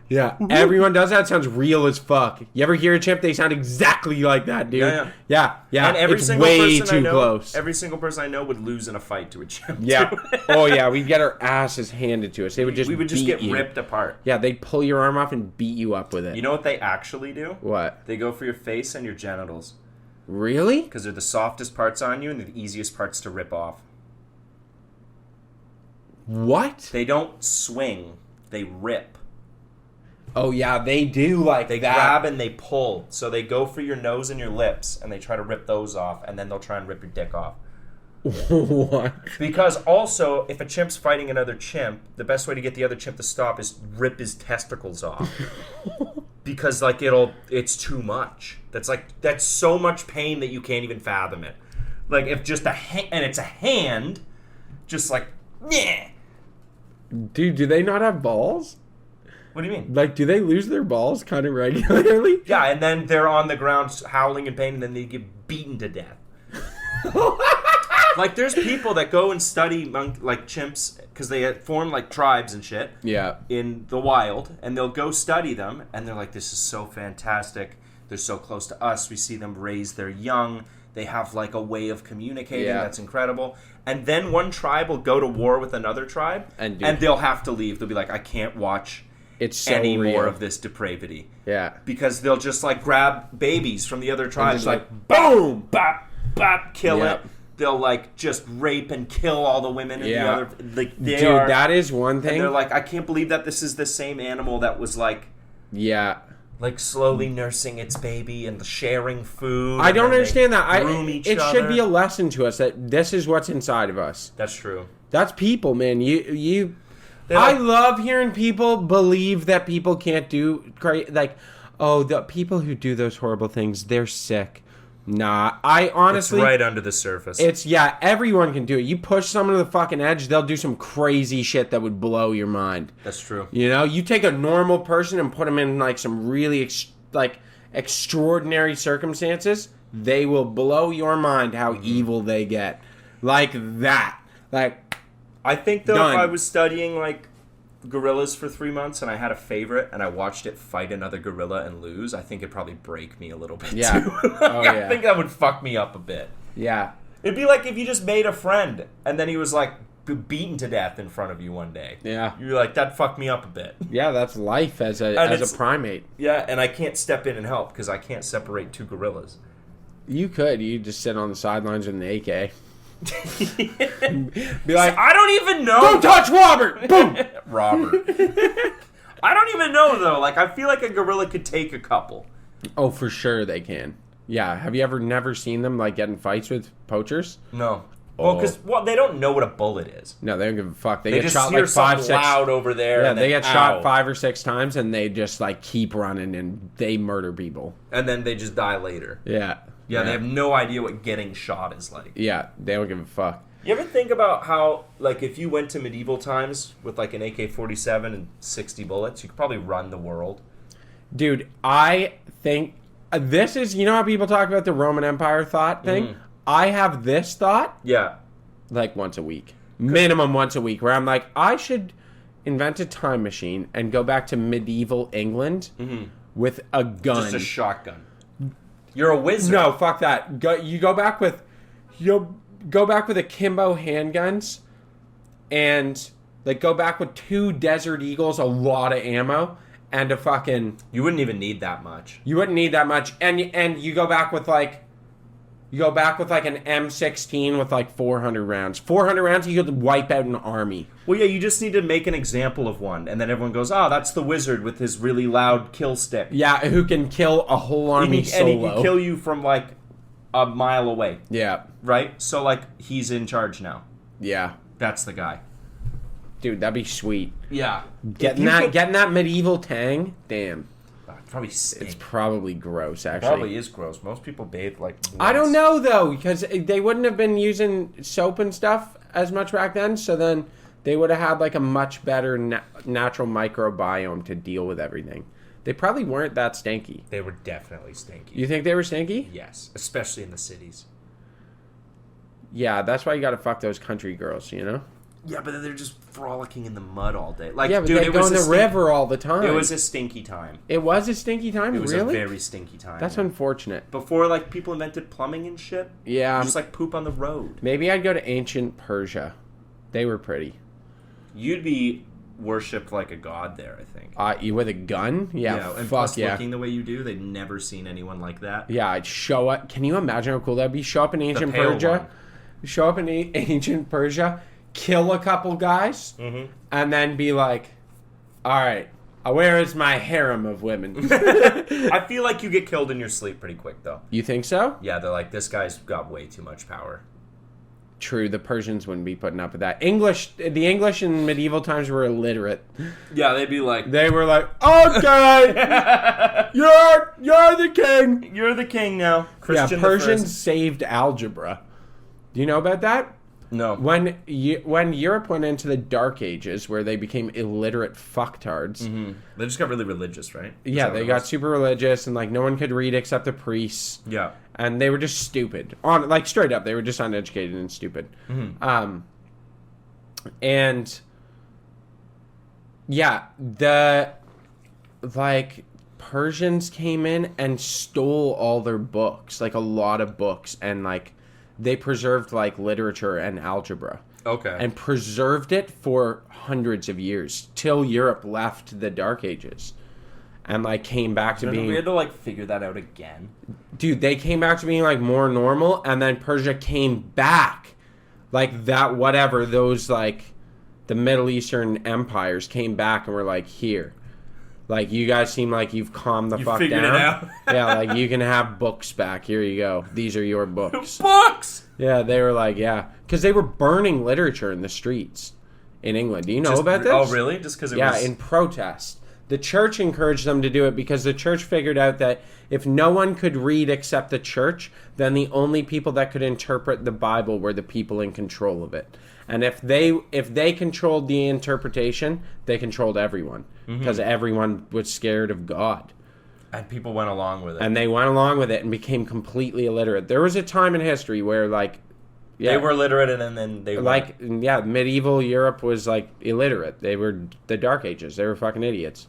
Yeah, everyone does that. It sounds real as fuck. You ever hear a chimp? They sound exactly like that, dude. Yeah. Yeah. And every it's single way person I too know, close. every single person I know would lose in a fight to a chimp. Yeah. too. Oh yeah, we'd get our asses handed to us. They would just we would just beat get you. ripped apart. Yeah, they'd pull your arm off and beat you up with it. You know what they actually do? What? They go for your face and your genitals Really? because they're the softest parts on you and they're the easiest parts to rip off. What? They don't swing; they rip. Oh yeah, they do like They that. grab and they pull. So they go for your nose and your lips and they try to rip those off, and then they'll try and rip your dick off. What? Because also, if a chimp's fighting another chimp, the best way to get the other chimp to stop is rip his testicles off. Because like it's too much. That's so much pain that you can't even fathom it. Like if just and it's a hand, just like yeah. Dude, do they not have balls? What do you mean? Like, do they lose their balls kind of regularly? Yeah, and then they're on the ground howling in pain, and then they get beaten to death. Like, there's people that go and study like chimps because they form like tribes and shit. Yeah. In the wild, and they'll go study them, and they're like, this is so fantastic. They're so close to us. We see them raise their young. They have like a way of communicating that's incredible. And then one tribe will go to war with another tribe, and they'll have to leave. They'll be like, I can't watch any more of this depravity. Yeah. Because they'll just like grab babies from the other tribes, just, like boom! bop, bop, kill Yep. it. They'll like just rape and kill all the women in the other. Like they Dude, are, that is one thing. and they're like, I can't believe that this is the same animal that was like slowly nursing its baby and sharing food. I don't understand that. It other. should be a lesson to us that this is what's inside of us. That's true. That's people, man. I love hearing people believe that people can't do like, oh, the people who do those horrible things, they're sick. Nah, I honestly, it's right under the surface. Everyone can do it. You push someone to the fucking edge, they'll do some crazy shit that would blow your mind. That's true. You know, you take a normal person and put them in like some really extraordinary circumstances, they will blow your mind how evil they get. Like that. Like, I think though, done. if I was studying like gorillas for 3 months and I had a favorite and I watched it fight another gorilla and lose, I think it'd probably break me a little bit Yeah. too. Oh, I yeah. think that would fuck me up a bit. yeah. It'd be like if you just made a friend and then he was like beaten to death in front of you one day. Yeah. You're like, that fucked me up a bit. Yeah, that's life as And a it's- primate. Yeah, and I can't step in and help because I can't separate two gorillas. You could. You just sit on the sidelines with an AK. Be like, I don't even know. don't touch Robert! Boom! Robert. I don't even know though. Like, I feel like a gorilla could take a couple. Oh, for sure they can. Yeah. Have you ever never seen them like get in fights with poachers? No. Well, because they don't know what a bullet is. No, they don't give a fuck. They They get just shot hear like 5, something 6. loud over there. Yeah, and they then, get shot ow. 5 or 6 times and they just like keep running and they murder people. And then they just die later. Yeah. Yeah, they have no idea what getting shot is like. Yeah, they don't give a fuck. You ever think about how, like, if you went to medieval times with like an AK-47 and 60 bullets, you could probably run the world? Dude, I think this is, you know how people talk about the Roman Empire thought thing? I have this thought Yeah. like once a week. Minimum once a week, where I'm like, I should invent a time machine and go back to medieval England with a gun. Just a shotgun. You're a wizard. No, fuck that. You go back with akimbo handguns and like go back with 2 Desert Eagles, a lot of ammo, and a fucking. You wouldn't even need that much. You wouldn't need that much, and you go back with like You go back with like an M16 with like 400 rounds. 400 rounds, you could wipe out an army. Well, yeah, you just need to make an example of one, and then everyone goes, "Oh, that's the wizard with his really loud kill stick." Yeah, who can kill a whole army and solo. he can kill you from like a mile away, Yeah, right? So like he's in charge now. yeah. That's the guy. Dude, that'd be sweet. Yeah, Getting that medieval tang, damn. Probably stink. It's probably gross, actually. Probably is gross. Most people bathe like. I don't once. know, though, because they wouldn't have been using soap and stuff as much back then, so then they would have had, like, a much better natural microbiome to deal with everything. They probably weren't that stinky. They were definitely stinky. You think they were stinky? Yes, especially in the cities. Yeah, that's why you gotta fuck those country girls, you know? Yeah, but then they're just frolicking in the mud all day. Like, Yeah, but dude, they it go was in the river all the time. It was a stinky time. It was a stinky time? It was really? a very stinky time. That's unfortunate. Before, like, people invented plumbing and shit. Yeah. Just, like, poop on the road. Maybe I'd go to ancient Persia. They were pretty. You'd be worshipped like a god there, I think. You with a gun? Yeah, and fuck plus yeah. looking the way you do, they've never seen anyone like that. Yeah, I'd show up. Can you imagine how cool that'd be? Show up in ancient pale Persia. one. Show up in ancient Persia, kill a couple guys, and then be like, all right, where is my harem of women? I feel like you get killed in your sleep pretty quick, though. You think so? Yeah, they're like, this guy's got way too much power. True, the Persians wouldn't be putting up with that. The English in medieval times were illiterate. Yeah, they'd be like, They were like, okay, you're the king. you're the king now. Christian Yeah, Persians the First. saved algebra. Do you know about that? No. When Europe went into the Dark Ages, where they became illiterate fucktards, They just got really religious, right? Is yeah, that what they it got was? super religious, and like no one could read except the priests, Yeah. and they were just stupid. Like straight up, they were just uneducated and stupid. And yeah, the like Persians came in and stole all their books, like a lot of books, and like they preserved like literature and algebra. Okay. And preserved it for hundreds of years till Europe left the Dark Ages, and like came back to being. We had to like figure that out again. Dude, they came back to being like more normal, and then Persia came back, like that. Whatever those like, the Middle Eastern empires came back and were like, here, like you guys seem like you've calmed the fuck figured down. it out. Yeah, like you can have books back. Here you go. These are your books. Books! Yeah, they were like, yeah, because they were burning literature in the streets in England. Do you know Just- about this? Oh, really? Just because it Yeah, was... in protest. The church encouraged them to do it because the church figured out that if no one could read except the church, then the only people that could interpret the Bible were the people in control of it. And if they controlled the interpretation, they controlled everyone because everyone was scared of God. And people went along with it. And they went along with it and became completely illiterate. There was a time in history where like yeah, They were literate and then they like yeah, medieval Europe was like illiterate. They were the Dark Ages. They were fucking idiots.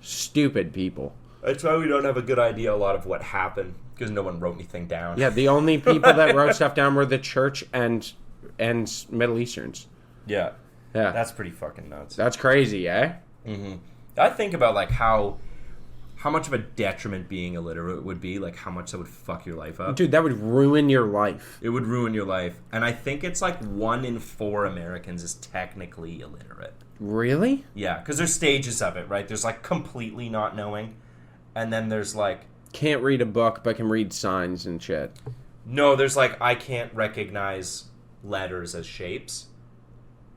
Stupid people. That's why we don't have a good idea a lot of what happened, because no one wrote anything down. Yeah, the only people that wrote stuff down were the church and Middle Easterns. Yeah. Yeah. That's pretty fucking nuts. That's crazy, eh? I think about like how much of a detriment being illiterate would be, like how much that would fuck your life up. Dude, that would ruin your life. It would ruin your life. And I think it's like 1 in 4 Americans is technically illiterate. Really? Yeah, because there's stages of it, right? There's like completely not knowing, and then there's like Can't read a book but can read signs and shit. no, there's like I can't recognize letters as shapes,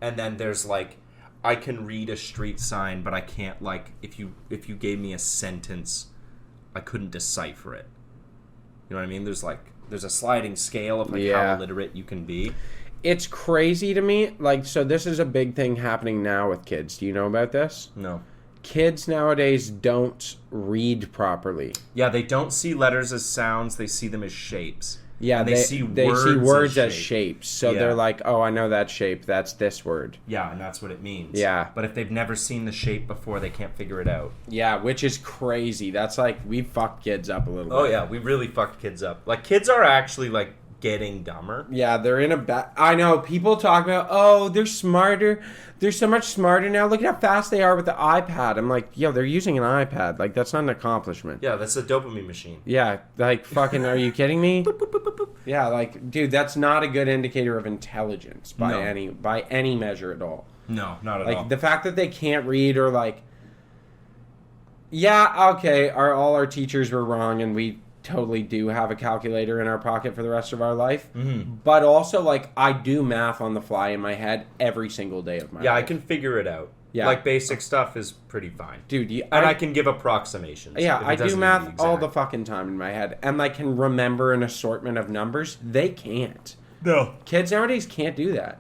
and then there's like I can read a street sign, but I can't, like, if you gave me a sentence, I couldn't decipher it. You know what I mean? There's a sliding scale of like Yeah. how illiterate you can be. It's crazy to me. Like, so this is a big thing happening now with kids. Do you know about this? No. Kids nowadays don't read properly. Yeah, they don't see letters as sounds; they see them as shapes. Yeah, And they see words as shapes. So Yeah. they're like, oh, I know that shape. That's this word. Yeah, and that's what it means. Yeah. But if they've never seen the shape before, they can't figure it out. Yeah, which is crazy. That's like, we fucked kids up a little Oh bit. yeah, we really fucked kids up. Like, kids are actually like getting dumber. Yeah, they're in a bad... I know, people talk about, oh, they're smarter. They're so much smarter now. Look at how fast they are with the iPad. I'm like, yo, they're using an iPad. Like, that's not an accomplishment. Yeah, that's a dopamine machine. Yeah, like, fucking, are you kidding me? Yeah, like, dude, that's not a good indicator of intelligence by No. by any measure at all. No, not at Like, all. the fact that they can't read or, like... Yeah, okay, all our teachers were wrong and we totally do have a calculator in our pocket for the rest of our life. Mm-hmm. But also, like, I do math on the fly in my head every single day of my Yeah, life. I can figure it out. Yeah. Like, basic stuff is pretty fine. Dude, And I can give approximations. Yeah, if it I do doesn't need to math be all the exact. fucking time in my head. And I can remember an assortment of numbers. They can't. No. Kids nowadays can't do that.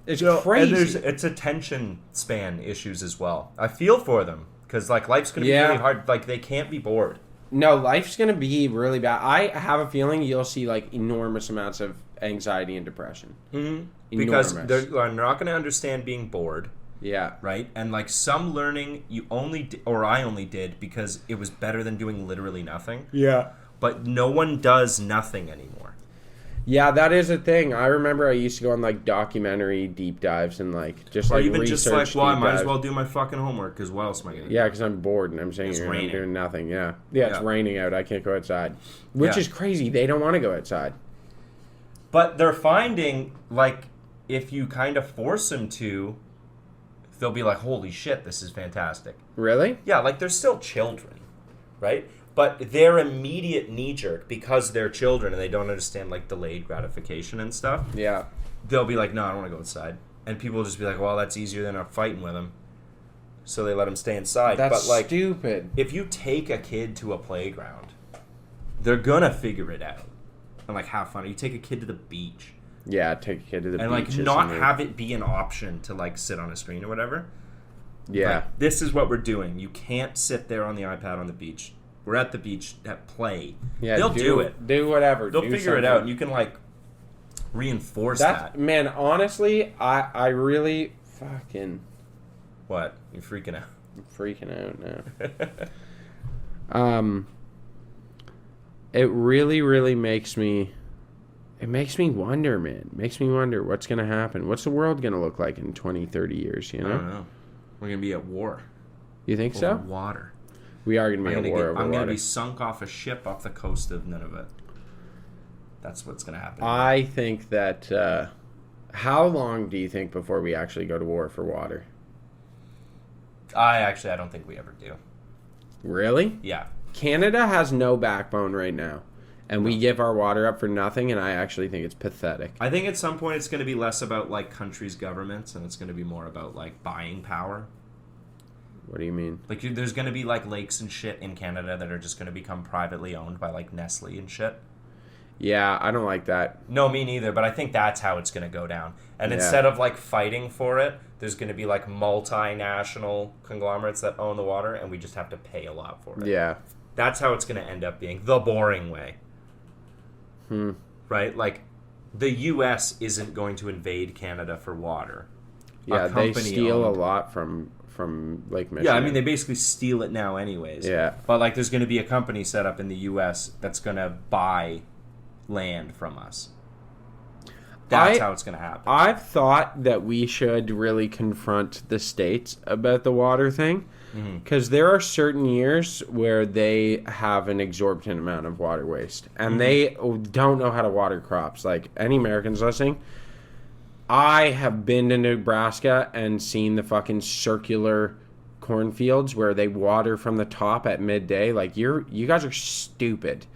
It's And crazy. it's attention span issues as well. I feel for them. Because, like, life's going to Yeah. be really hard. Like, they can't be bored. No, life's going to be really bad. I have a feeling you'll see, like, enormous amounts of anxiety and depression. Mm-hmm. Because Enormous. they're not going to understand being bored, Yeah. right? And, like, some learning I only did because it was better than doing literally nothing. Yeah. But no one does nothing anymore. Yeah, that is a thing. I remember I used to go on, like, documentary deep dives and, like, just, Or like, even research just like, well, I deep might as dives. well do my fucking homework because what else am I going to do? Yeah, because I'm bored and I'm saying It's I'm raining. doing nothing. Yeah. Yeah, it's Yeah. raining out. I can't go outside. Which Yeah. is crazy. They don't want to go outside. But they're finding, like, if you kind of force them to, they'll be like, holy shit, this is fantastic. Really? Yeah, like, they're still children, right? But their immediate knee-jerk, because they're children and they don't understand, like, delayed gratification and stuff, Yeah. they'll be like, no, I don't want to go outside. And people will just be like, well, that's easier than fighting with them. So they let them stay inside. That's but, like, stupid. if you take a kid to a playground, they're gonna figure it out and, like, have fun. Or you take a kid to the beach Yeah, take a kid to the and, like, beach. not have it be an option to, like, sit on a screen or whatever. Yeah. Like, this is what we're doing. You can't sit there on the iPad on the beach. We're at the beach at play. Yeah, They'll do it. Do whatever. They'll do figure it something. out, and you can, like, reinforce that. Man, honestly, I really fucking What? You're freaking out. I'm freaking out now. It really makes me. It makes me wonder, man. Makes me wonder what's gonna happen. What's the world gonna look like in 20, 30 years? You I know? don't know. We're going to be at war. You think Over so? water. We are gonna be I'm at war over going to water. be sunk off a ship off the coast of Nunavut. That's what's going to happen. I think that. How long do you think before we actually go to war for water? I don't think we ever do. Really? Yeah. Canada has no backbone right now, and we give our water up for nothing, and I actually think it's pathetic. I think at some point it's going to be less about, like, countries' governments, and it's going to be more about, like, buying power. What do you mean? Like, there's going to be, like, lakes and shit in Canada that are just going to become privately owned by, like, Nestle and shit. Yeah, I don't like that. No, me neither, but I think that's how it's going to go down. And Yeah. instead of, like, fighting for it, there's going to be, like, multinational conglomerates that own the water, and we just have to pay a lot for it. Yeah. That's how it's going to end up being. The boring way. Right? Like, the U.S. isn't going to invade Canada for water. Yeah, they company steal owned. a lot from Lake Michigan. Yeah, I mean, they basically steal it now anyways. Yeah. But, like, there's going to be a company set up in the U.S. that's going to buy land from us. That's how it's going to happen. I've thought that we should really confront the states about the water thing, because there are certain years where they have an exorbitant amount of water waste, and they don't know how to water crops. Like, any Americans listening, I have been to Nebraska and seen the fucking circular cornfields where they water from the top at midday. Like, you guys are stupid.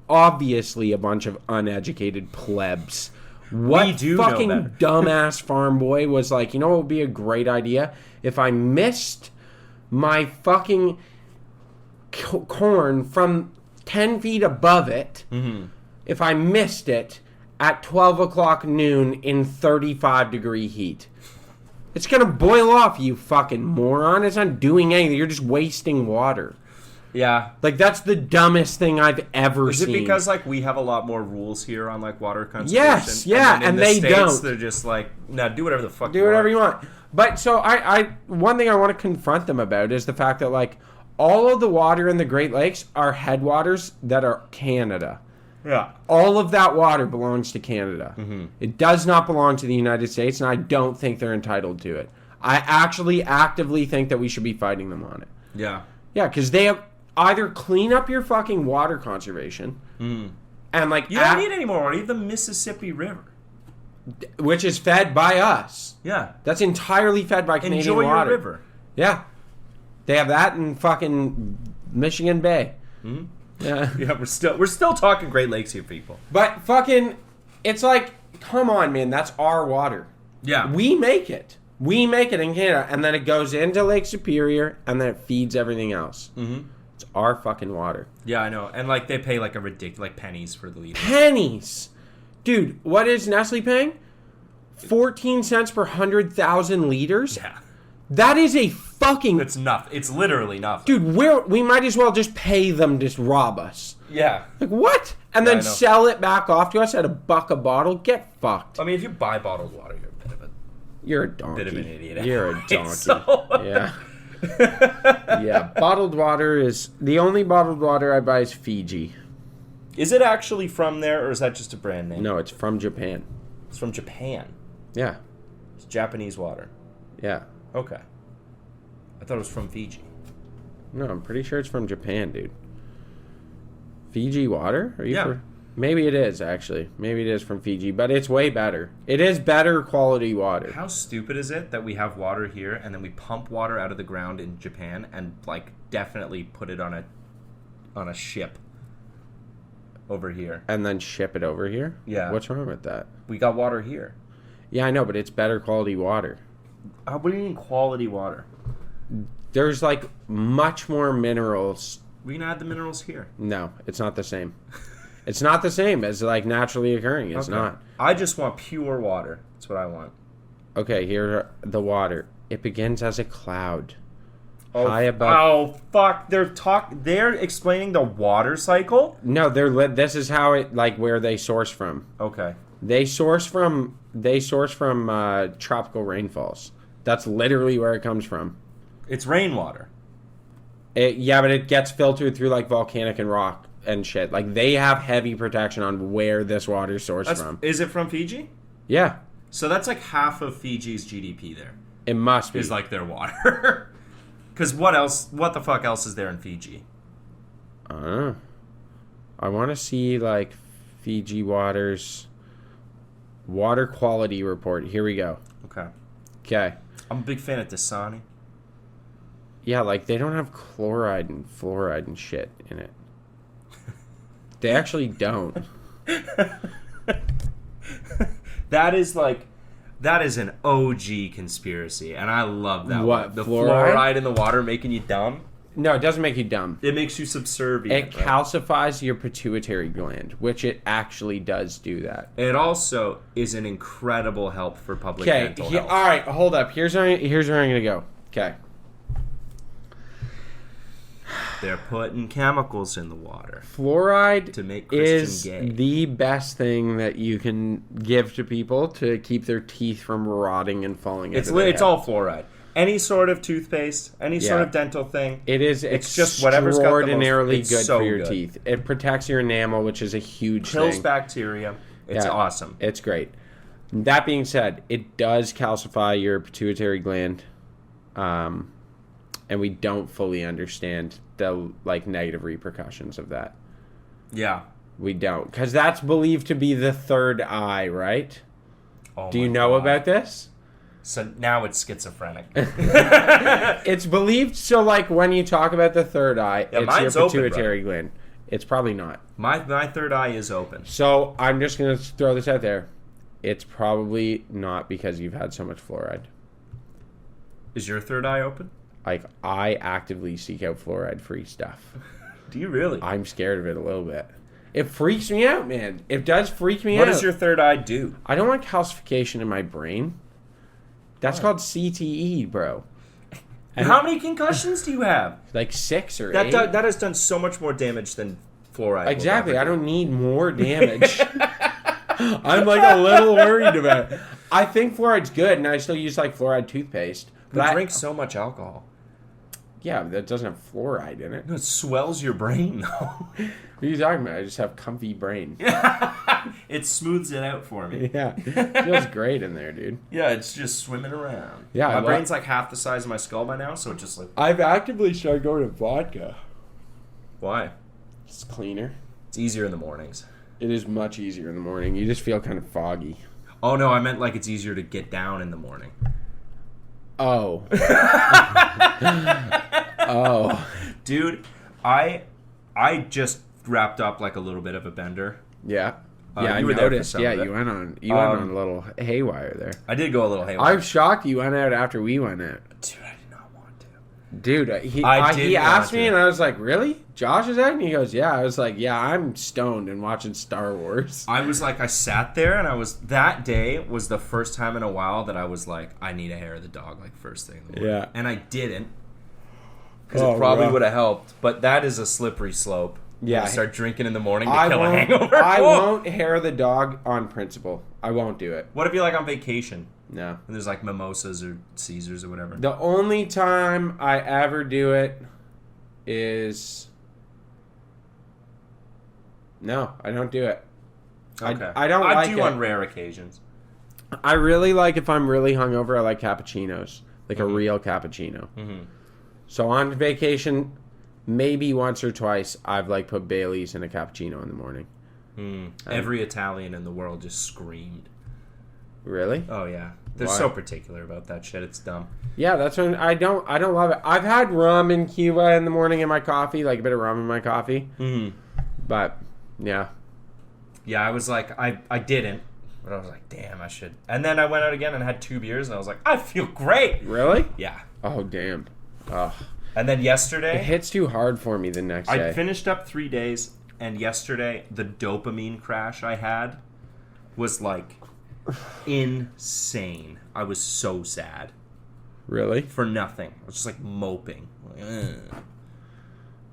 Obviously a bunch of uneducated plebs. What We do know fucking better. dumbass farm boy was like, you know what would be a great idea? If I missed my fucking corn from 10 feet above it, if I missed it at 12 o'clock noon in 35 degree heat, it's going to boil off, you fucking moron. It's not doing anything. You're just wasting water. Yeah. Like, that's the dumbest thing I've ever Is seen. it because, like, we have a lot more rules here on, like, water conservation? Yes, yeah, then in and the they States, don't. They're just like, nah, do whatever the fuck do whatever you want. But so one thing I want to confront them about is the fact that, like, all of the water in the Great Lakes are headwaters that are Canada. Yeah. All of that water belongs to Canada. It does not belong to the United States, and I don't think they're entitled to it. I actually actively think that we should be fighting them on it. Yeah. Yeah, because they have either clean up your fucking water conservation, and like You don't need any more water. You have the Mississippi River. which is fed by us. Yeah. That's entirely fed by Canadian Enjoy water. your river. Yeah, they have that in fucking Michigan Bay. Yeah, Yeah, we're still talking Great Lakes here, people. but fucking, it's like, come on, man, that's our water. Yeah. We make it. We make it in Canada, and then it goes into Lake Superior, and then it feeds everything else. It's our fucking water. Yeah, I know. And like they pay like a ridiculous like pennies for the liter. Pennies, dude. What is Nestle paying? 14 cents per 100,000 liters. Yeah. That is a fucking It's nothing. It's literally nothing. dude. We might as well just pay them to rob us. Yeah. Like what? And Yeah, then I know. sell it back off to us at $1 a bottle. Get fucked. I mean, if you buy bottled water, you're a bit of a You're a donkey. bit of an idiot. You're a anyway, donkey. so- Yeah. Yeah. Bottled water is the only bottled water I buy is Fiji. Is it actually from there, or is that just a brand name? No, it's from Japan. It's from Japan. Yeah. It's Japanese water. Yeah. Okay. I thought it was from Fiji. No, I'm pretty sure it's from Japan, dude. Fiji water? Are you Yeah. Maybe it is, actually. Maybe it is from Fiji, but it's way better. It is better quality water. How stupid is it that we have water here and then we pump water out of the ground in Japan and like definitely put it on a ship over here? And then ship it over here? Yeah. What's wrong with that? We got water here. Yeah, I know, but it's better quality water. What do you mean quality water? There's like much more minerals. We can add the minerals here. No, it's not the same. It's not the same as like naturally occurring. It's Okay. not. I just want pure water. That's what I want. Okay, here the water. It begins as a cloud. Oh, High above. oh fuck! They're explaining the water cycle. No, this is how it like where they source from. Okay. They source from tropical rainfalls. That's literally where it comes from. It's rainwater. Yeah, but it gets filtered through like volcanic and rock and shit. Like they have heavy protection on where this water is sourced from. Is it from Fiji? Yeah, So that's like half of Fiji's GDP there. it must be. Is like their water. Because what else? What the fuck else is there in Fiji? I want to see like Fiji waters water quality report. Here we go. Okay. Okay. I'm a big fan of Dasani. Yeah, like they don't have chloride and fluoride and shit in it. They actually don't. That is an OG conspiracy, and I love that What, one. The fluoride? fluoride in the water making you dumb. No, it doesn't make you dumb. It makes you subservient. It right? calcifies your pituitary gland, which it actually does do that. It also is an incredible help for public Okay, mental health. all right, hold up. Here's where I'm going to go. Okay. They're putting chemicals in the water. Fluoride To make Christian is gay. the best thing that you can give to people to keep their teeth from rotting and falling It's into their it's head. all fluoride. Any sort of toothpaste, any sort Yeah. of dental thing. It is It's just whatever's got the most- extraordinarily it's good so for your good. teeth. It protects your enamel, which is a huge Kills thing. bacteria. It's Yeah. awesome. It's great. That being said, it does calcify your pituitary gland, and we don't fully understand the like negative repercussions of that. Yeah. We don't, because that's believed to be the third eye, right? Oh Do you my know God. about this? So now it's schizophrenic. It's believed. So, like when you talk about the third eye, Yeah, it's mine's your open, pituitary gland. It's probably not. my third eye is open. So I'm just gonna throw this out there. It's probably not because you've had so much fluoride. Is your third eye open? Like I actively seek out fluoride-free stuff. Do you really? I'm scared of it a little bit. It freaks me out, man. It does freak me What out. does your third eye do? I don't want calcification in my brain. That's called CTE, bro. And How many concussions do you have? like 6 or That 8. that has done so much more damage than fluoride. will Exactly. ever I do. don't need more damage. I'm like a little worried about it. I think fluoride's good, and I still use like fluoride toothpaste. We But drink so much alcohol. yeah, but that doesn't have fluoride in it. No, it swells your brain though. What are you talking about? I just have comfy brain. It smooths it out for me. Yeah. Feels great in there, dude. Yeah, it's just swimming around. Yeah, my brain's like half the size of my skull by now, so it just like. I've actively started going to vodka. Why? It's cleaner. It's easier in the mornings. It is much easier in the morning. You just feel kind of foggy. Oh no, I meant like it's easier to get down in the morning. Oh. Oh. Dude, I just wrapped up like a little bit of a bender. Yeah. Yeah, I you were there for noticed. some Yeah, of it. you went on a little haywire there. I did go a little haywire. I'm shocked you went out after we went out. Dude, I did not want to. Dude, did he want asked me to. and I was like, really? Josh is out? And he goes, yeah. I was like, yeah, I'm stoned and watching Star Wars. I was like, I sat there and that day was the first time in a while that I was like, I need a hair of the dog, like first thing in the morning. Yeah. And I didn't. Because Oh, it probably rough. would have helped. But that is a slippery slope. Yeah. You start drinking in the morning to I kill a hangover. I Whoa. won't hair the dog on principle. I won't do it. What if you're like on vacation No. and there's like mimosas or Caesars or whatever? The only time I ever do it is... No, I don't do it. Okay. I don't like do it. on rare occasions. I really like, if I'm really hungover, I like cappuccinos. Like a real cappuccino. Mm-hmm. So on vacation, maybe once or twice, I've like put Bailey's in a cappuccino in the morning. Every Italian in the world just screamed. Really? Oh yeah, they're Why? so particular about that shit. It's dumb. Yeah, that's when I don't love it. I've had rum in Cuba in the morning in my coffee, like a bit of rum in my coffee. Mm-hmm. But yeah, Yeah, I was like, I didn't, but I was like, damn, I should. And then I went out again and had 2 beers, and I was like, I feel great. really? Yeah. Oh damn. Oh, And then it yesterday, hits too hard for me the next I day. finished up 3 days, and yesterday the dopamine crash I had was like insane. I was so sad Really? for nothing. I was just like moping. Like, ugh.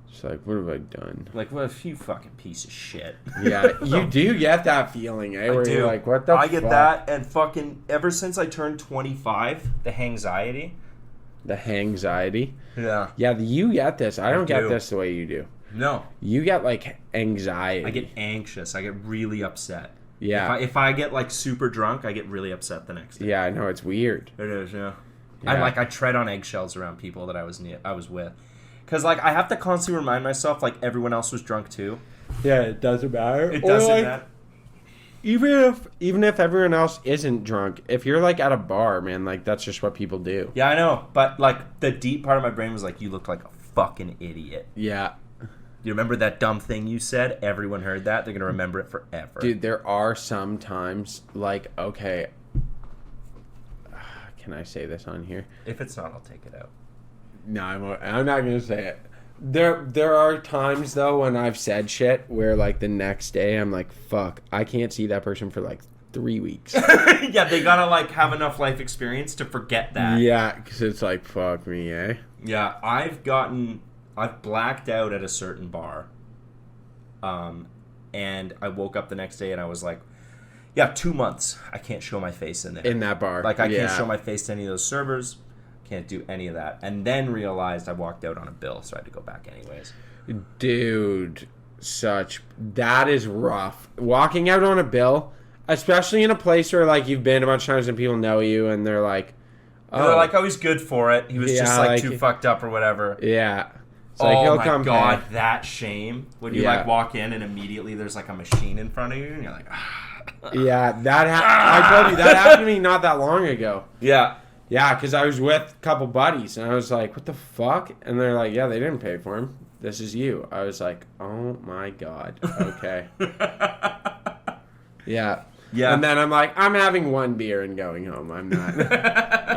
It's like, what have I done? Like, what a few fucking piece of shit. Yeah, you do get that feeling, eh? I Where do. you're like, what the I get fuck? that, and fucking ever since I turned 25, the hangxiety. The hangxiety. Yeah. Yeah, you get this. I don't get do. this the way you do. No, You get like anxiety. I get anxious. I get really upset. Yeah. If I get like super drunk, I get really upset the next day. Yeah, I know, it's weird. It is. Yeah. Yeah. I tread on eggshells around people that I was with, because like I have to constantly remind myself like everyone else was drunk too. Yeah, it doesn't matter. It doesn't matter. Even if everyone else isn't drunk, if you're like at a bar, man, like that's just what people do. Yeah, I know. But like the deep part of my brain was like, you look like a fucking idiot. Yeah. You remember that dumb thing you said? Everyone heard that. They're gonna remember it forever. Dude, there are some times like, okay, can I say this on here? If it's not, I'll take it out. No, I'm not gonna say it. There are times though when I've said shit where like the next day I'm like, fuck, I can't see that person for like 3 weeks. Yeah, they gotta like have enough life experience to forget that. Yeah, because it's like, fuck me, eh? Yeah, I've blacked out at a certain bar. And I woke up the next day and I was like, yeah, 2 months. I can't show my face in there. In that bar. Like, I can't Yeah. show my face to any of those servers. Can't do any of that. And then realized I walked out on a bill, so I had to go back anyways. Dude, that is rough. Walking out on a bill, especially in a place where like you've been a bunch of times and people know you and they're like, And they're like, oh, he's good for it. He was Yeah, just like like- too fucked up or whatever. yeah. It's like, Oh he'll my come god, back. that shame. When you Yeah. like walk in and immediately there's like a machine in front of you and you're like, Yeah, I told you that happened to me not that long ago. yeah. Yeah, because I was with a couple buddies and I was like, what the fuck? And they're like, yeah, they didn't pay for him. This is you. I was like, oh my god. Okay. Yeah. Yeah. And then I'm like, I'm having 1 beer and going home. I'm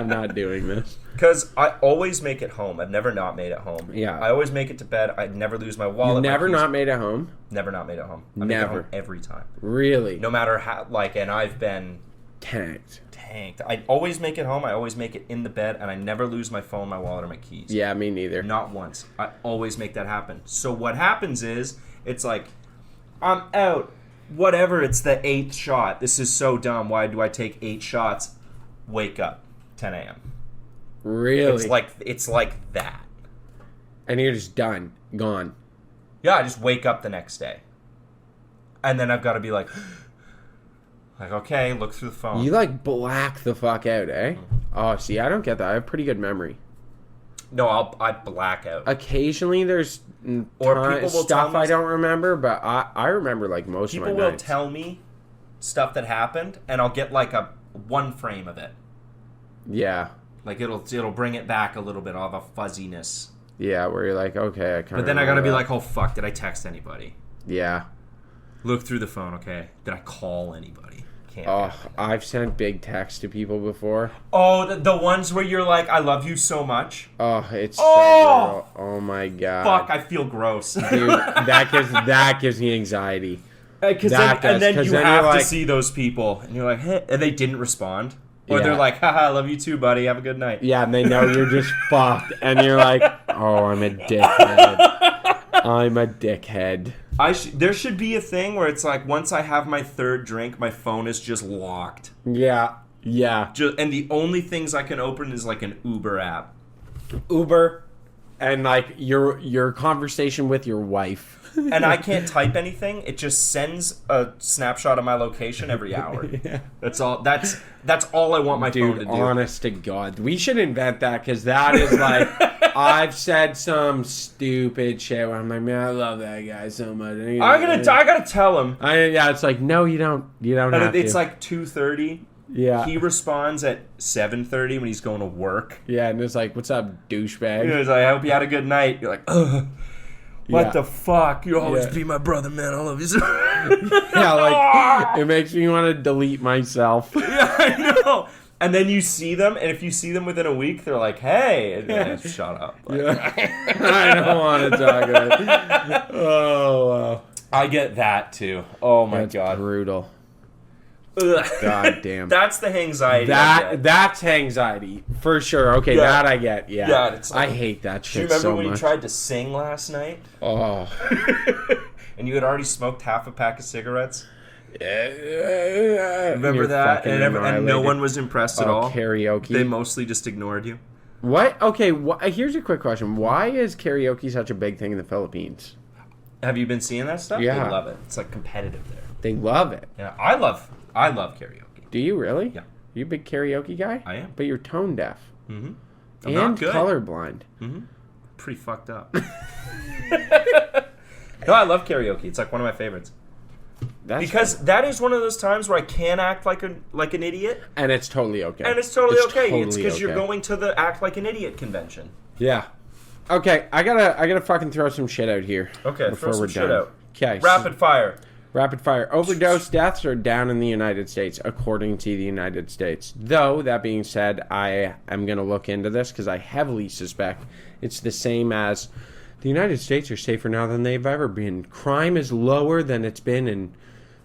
not doing this. Because I always make it home. I've never not made it home. Yeah. I always make it to bed. I never lose my You wallet. my never keys. not made it home? Never not made it home. I make it Never. home every time. Really? No matter how, like, and I've been Tanked. tanked. I always make it home. I always make it in the bed, and I never lose my phone, my wallet, or my keys. Yeah, me neither. Not once. I always make that happen. So what happens is, it's like, I'm out. Whatever, it's the 8th shot. This is so dumb. Why do I take 8 shots? Wake up. 10 a.m. Really? It's like that. And you're just done. Gone. Yeah, I just wake up the next day. And then I've got to be like, okay, look through the phone. You like black the fuck out, eh? Oh, see, I don't get that. I have pretty good memory. No, I black out. Occasionally there's Or people will stuff tell me- I don't remember, but I remember like most People of my will nights. tell me stuff that happened, and I'll get like a one frame of it. Yeah. Like it'll bring it back a little bit of a fuzziness. Yeah, where you're like, okay, I kind of. But then I gotta be like, oh fuck, did I text anybody? Yeah. Look through the phone, okay. Did I call anybody? Can't. Oh, I've sent big texts to people before. Oh, the ones where you're like, I love you so much. Oh, it's Oh! so brutal. Oh my god. Fuck, I feel gross. Dude, that gives me anxiety. Because That then, and does, then 'cause you then have you're to like- see those people, and you're like, hey, and they didn't respond. Or Yeah. they're like, haha, I love you too, buddy. Have a good night. Yeah, and they know you're just fucked, and you're like, oh, I'm a dickhead. I'm a dickhead. There should be a thing where it's like, once I have my third drink, my phone is just locked. Yeah, yeah. And the only things I can open is like an Uber app. Uber, and like your conversation with your wife. And I can't type anything. It just sends a snapshot of my location every hour. Yeah. That's all. That's all I want my phone to Dude, do. honest to God, we should invent that because that is like, I've said some stupid shit where I'm like, man, I love that guy so much. I gotta tell him. Yeah, it's like, no, you don't And have it's to. like 2:30. Yeah. He responds at 7:30 when he's going to work. Yeah, and it's like, what's up, douchebag? He's like, I hope you had a good night. You're like, ugh. What Yeah. the fuck? You always Yeah. be my brother, man. I love you so Yeah, like, it makes me want to delete myself. Yeah, I know. And then you see them, and if you see them within a week, they're like, hey. And then, shut up. Like, I don't want to talk about it. Oh, wow. I get that, too. Oh, my That's God. brutal. Ugh. God damn. That's the anxiety. I get. That's anxiety for sure. Okay, Yeah. that I get. Yeah, Yeah, it's I like- hate that Do you shit remember so when much. you tried to sing last night? Oh, And you had already smoked half a pack of cigarettes? remember Remember that? And no one was impressed at all? Karaoke. They mostly just ignored you? What? Okay, here's a quick question. Why is karaoke such a big thing in the Philippines? Have you been seeing that stuff? Yeah. They love it. It's like competitive there. They love it. Yeah, I love karaoke. Do you really? Yeah. You a big karaoke guy? I am. But you're tone deaf. Mm-hmm. I'm And not good. colorblind. Pretty fucked up. No, I love karaoke. It's like one of my favorites. That's Because that is one of those times where I can act like an idiot, and it's totally okay. and it's totally okay. totally It's because you're okay. going to the act like an idiot convention. Yeah. Okay, I gotta fucking throw some shit out here. Okay, before throw some we're shit done. out. Okay. Rapid fire. Rapid fire. Overdose deaths are down in the United States, according to the United States. Though, that being said, I am going to look into this because I heavily suspect it's the same as the United States are safer now than they've ever been. Crime is lower than it's been in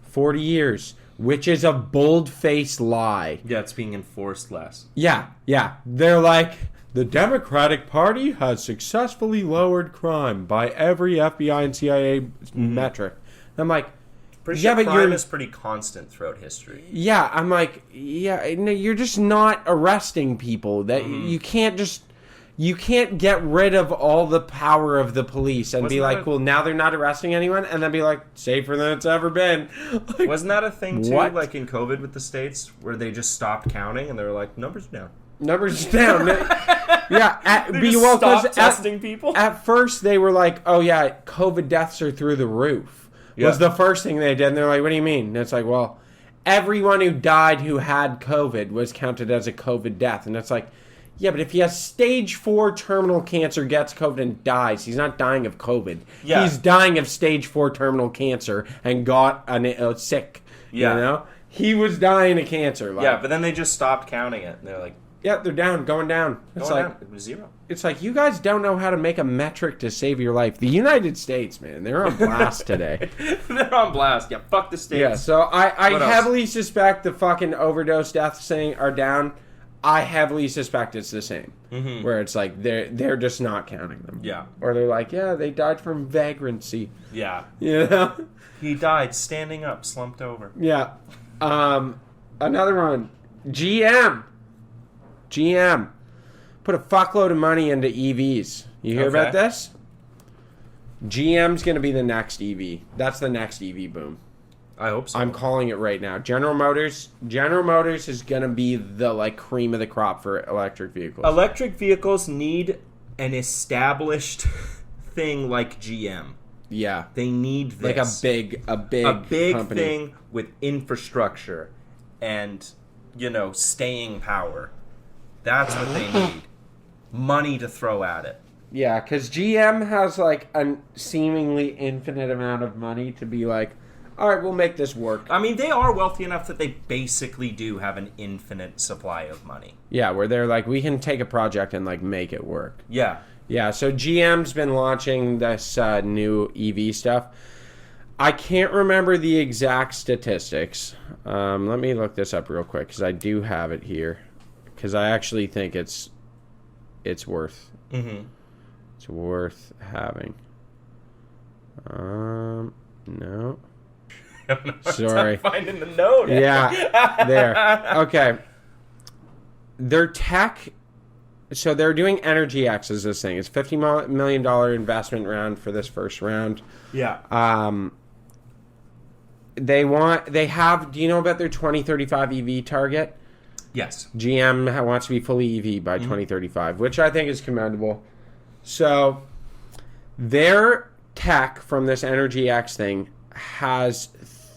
40 years, which is a bold-faced lie. Yeah, it's being enforced less. Yeah. They're like, the Democratic Party has successfully lowered crime by every FBI and CIA metric. I'm like, Pretty yeah, sure but crime you're is pretty constant throughout history. yeah. I'm like, yeah. No, you're just not arresting people. That you can't get rid of all the power of the police and be Wasn't like, that a- well, now they're not arresting anyone, and then be like, safer than it's ever been. Like, Wasn't that a thing too, What? like in COVID with the states, where they just stopped counting and they were like, numbers are down. numbers down. Yeah, They be just well, 'cause stopped testing people. At first, they were like, "Oh yeah, COVID deaths are through the roof." Was Yeah. the first thing they did, and they're like, "What do you mean?" And it's like, "Well, everyone who died who had COVID was counted as a COVID death," and it's like, "Yeah, but if he has stage 4 terminal cancer, gets COVID, and dies, he's not dying of COVID. Yeah. He's dying of stage 4 terminal cancer and got sick. Yeah. You know, he was dying of cancer. Like, Yeah, but then they just stopped counting it. And they're like, yeah, they're going down. It's going like." down. It was zero. It's like, you guys don't know how to make a metric to save your life. The United States, man, they're on blast today. They're on blast. Yeah, fuck the states. Yeah, so I What else? heavily suspect the fucking overdose deaths thing are down. I heavily suspect it's the same. Where it's like, they're just not counting them. Yeah. Or they're like, yeah, they died from vagrancy. Yeah. You know? He died standing up, slumped over. Yeah. Another one. GM. Put a fuckload of money into EVs. You hear about Okay. this? GM's going to be the next EV. That's the next EV boom. I hope so. I'm calling it right now. General Motors is going to be the like cream of the crop for electric vehicles. Electric vehicles need an established thing like GM. Yeah. They need this. Like a big company. thing with infrastructure and, staying power. That's what they need. Money to throw at it. Yeah, because GM has like a seemingly infinite amount of money to be like, all right, we'll make this work. I mean, they are wealthy enough that they basically do have an infinite supply of money. Yeah, where they're like, we can take a project and like make it work. Yeah. Yeah, so GM's been launching this new EV stuff. I can't remember the exact statistics. Let me look this up real quick because I do have it here. Because I actually think it's worth. Mm-hmm. It's worth having. No. Sorry. Finding the note. Yeah, there. Okay. Their tech. So they're doing Energy X as this thing. It's $50 million investment round for this first round. Yeah. They have. Do you know about their 2035 EV target? Yes. GM wants to be fully EV by 2035, which I think is commendable. So their tech from this Energy X thing has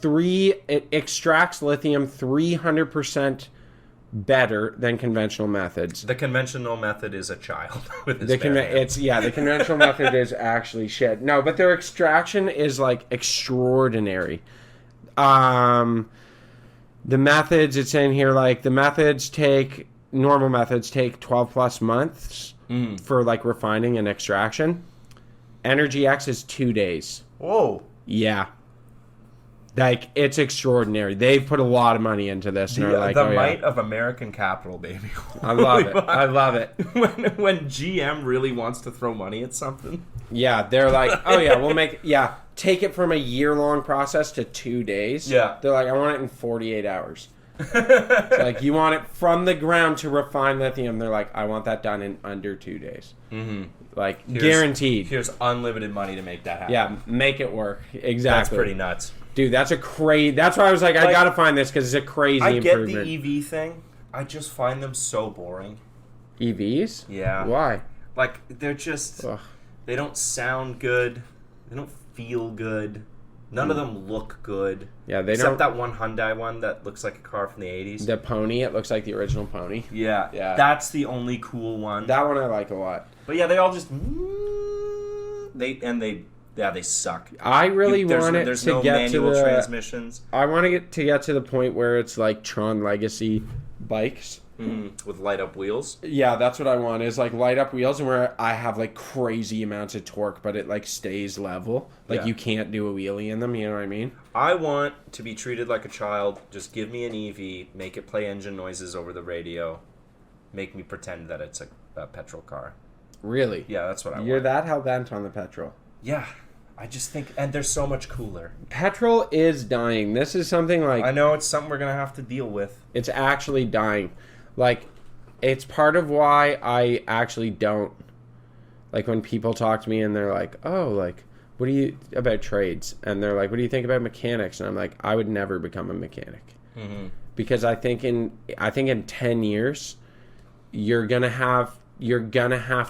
it extracts lithium 300% better than conventional methods. The conventional method is a child with his bare hands. The conventional method is actually shit. No, but their extraction is like extraordinary. The methods, it's in here, like the normal methods take 12 plus months for like refining and extraction. Energy X is 2 days. Whoa. Yeah. Like, it's extraordinary. They've put a lot of money into this. And are like, the might of American capital, baby. I love it. I love it. When GM really wants to throw money at something. Yeah, they're like, oh yeah, take it from a year-long process to 2 days. Yeah. They're like, I want it in 48 hours. It's like, you want it from the ground to refine lithium. They're like, I want that done in under 2 days. Mm-hmm. Like, guaranteed. Here's unlimited money to make that happen. Yeah, make it work. Exactly. That's pretty nuts. Dude, that's why I was like, I gotta find this because it's a crazy improvement. I get the EV thing. I just find them so boring. EVs? Yeah. Why? Like, they're just... Ugh. They don't sound good. They don't feel good. None of them look good. Yeah, they Except don't... that one Hyundai one that looks like a car from the 80s. The Pony, it looks like the original Pony. Yeah. Yeah. That's the only cool one. That one I like a lot. But yeah, they all just... They suck. I really want it there's to no get manual to the transmissions. I want to get to the point where it's like Tron Legacy bikes. With light up wheels. Yeah, that's what I want. Is like light up wheels and where I have like crazy amounts of torque, but it like stays level. Like Yeah. you can't do a wheelie in them. You know what I mean? I want to be treated like a child. Just give me an EV, make it play engine noises over the radio, make me pretend that it's a petrol car. Really? Yeah, that's what I You're want. that hell bent on the petrol. Yeah, I just think, and they're so much cooler. Petrol is dying. This is something like I know it's something we're gonna have to deal with. it's actually dying. Like, it's part of why I actually don't like when people talk to me and they're like, "Oh, like, what do you about trades?" And they're like, "What do you think about mechanics?" And I'm like, "I would never become a mechanic." Because I think in 10 years, you're gonna have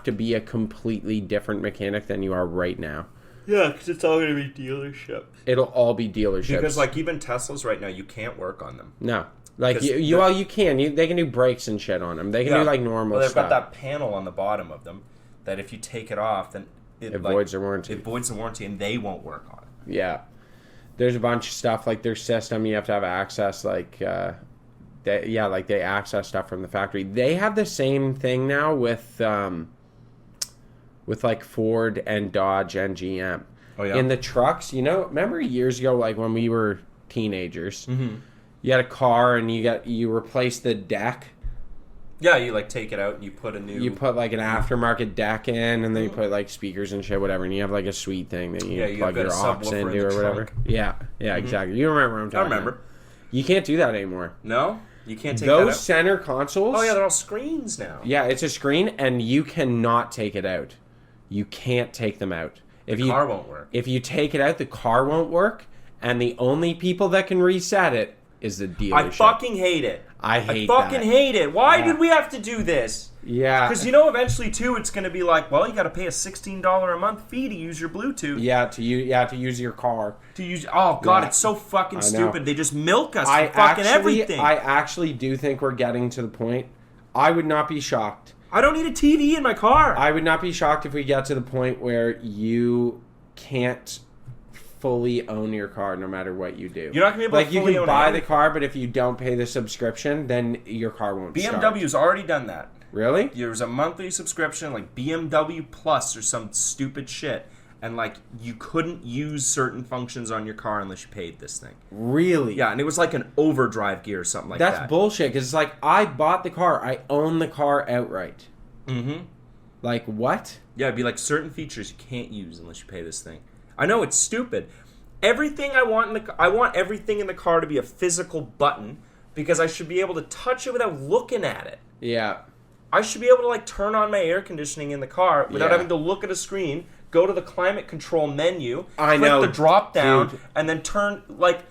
to be a completely different mechanic than you are right now. Yeah, because it's all gonna be dealership. It'll all be dealerships. Because like even Teslas right now, you can't work on them. no, like 'Cause you can. They can do brakes and shit on them. They can do like normal Well, they've stuff. got that panel on the bottom of them that if you take it off, then It voids their warranty. It voids the warranty, and they won't work on it. Yeah, there's a bunch of stuff like their system. You have to have access, like they access stuff from the factory. They have the same thing now with like Ford and Dodge and GM. Oh yeah. In the trucks, remember years ago, like when we were teenagers, you had a car and you replaced the deck. Yeah, you like take it out and you put a new. You put like an aftermarket deck in, and then you put like speakers and shit, whatever, and you have like a sweet thing that you plug got your a aux subwoofer in into the or whatever. trunk. Yeah, exactly. You remember what I'm talking I remember. about. You can't do that anymore. No, you can't take that Those out. center consoles. Oh yeah, they're all screens now. Yeah, it's a screen, and you cannot take it out. you can't take them out. If The car won't work. If you take it out, the car won't work, and the only people that can reset it is the dealership. I fucking hate it. I hate fucking that. hate it. Why Yeah. did we have to do this? Yeah. Because you know, eventually too, it's going to be like, well, you got to pay a $16 a month fee to use your Bluetooth. Yeah, to use your car. To use. Oh god, Yeah. it's so fucking I know. stupid. They just milk us I for fucking actually, everything. I actually do think we're getting to the point. I would not be shocked. I don't need a TV in my car. I would not be shocked if we get to the point where you can't fully own your car no matter what you do. You're not gonna be able like to you fully can own buy it. the car, but if you don't pay the subscription, then your car won't start. BMW's already done that. Really? There's a monthly subscription like BMW Plus or some stupid shit, and like you couldn't use certain functions on your car unless you paid this thing. Really? Yeah, and it was like an overdrive gear or something like That's that. bullshit. Because it's like I bought the car, I own the car outright. Mm-hmm. Like what? Yeah, it'd be like certain features you can't use unless you pay this thing. I know it's stupid. Everything I want I want everything in the car to be a physical button because I should be able to touch it without looking at it. Yeah. I should be able to like turn on my air conditioning in the car without Yeah. having to look at a screen, go to the climate control menu, I click know, the drop down, dude. and then turn like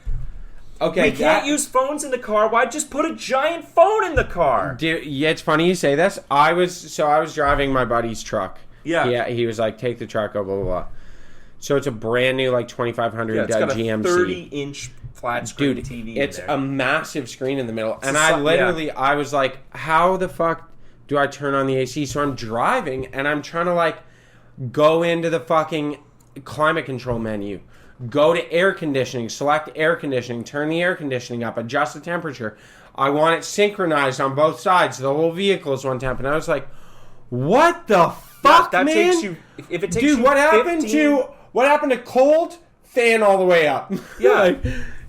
Okay. we can't use phones in the car. Why just put a giant phone in the car? Dude, yeah, it's funny you say this. I was driving my buddy's truck. Yeah. Yeah. He was like, take the truck, blah blah blah. So it's a brand new like 2500 Yeah, it's got a GMC. 30-inch flat screen Dude, TV. it's in there. a massive screen in the middle, and a I su- literally, I was like, how the fuck do I turn on the AC? So I'm driving, and I'm trying to like go into the fucking climate control menu, go to air conditioning, select air conditioning, turn the air conditioning up, adjust the temperature. I want it synchronized on both sides. The whole vehicle is one temp, and I was like, what the fuck, that man? takes you. If it takes Dude, you what happened 15 to cold? Fan all the way up. Yeah. Like,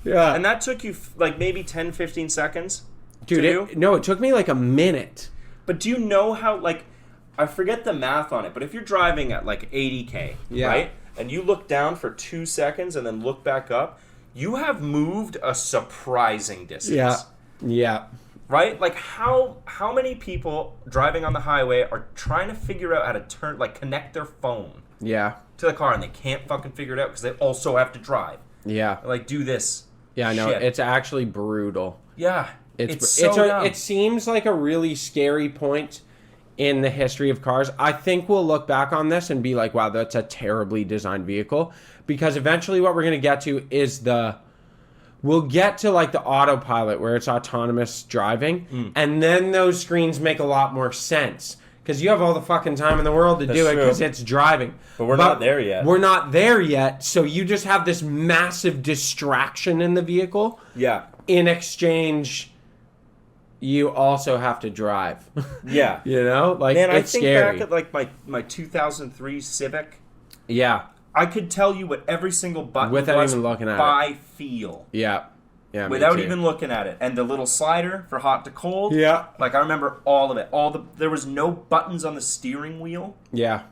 yeah. And that took you like maybe 10, 15 seconds. Dude, to do? no, it took me like a minute. But do you know how, like, I forget the math on it, but if you're driving at like 80K, Yeah. right? And you look down for 2 seconds and then look back up, you have moved a surprising distance. Yeah. Right? Like, how many people driving on the highway are trying to figure out how to connect their phone Yeah. to the car and they can't fucking figure it out because they also have to drive. Yeah. Like, do this. Yeah, I know. shit. It's actually brutal. Yeah. It's so dumb. it seems like a really scary point in the history of cars. I think we'll look back on this and be like, wow, that's a terribly designed vehicle. Because eventually what we're going to get to is we'll get to like the autopilot where it's autonomous driving. And then those screens make a lot more sense. Because you have all the fucking time in the world to do it true. because it's driving. But we're not there yet. We're not there yet. So you just have this massive distraction in the vehicle. Yeah. In exchange, you also have to drive. Yeah. You know? Like, Man, I it's think scary. back at like my 2003 Civic. Yeah. I could tell you what every single button Without was even looking at by feel. Yeah. Yeah. me Without too. even looking at it. And the little slider for hot to cold. Yeah. Like, I remember all of it. There was no buttons on the steering wheel. Yeah.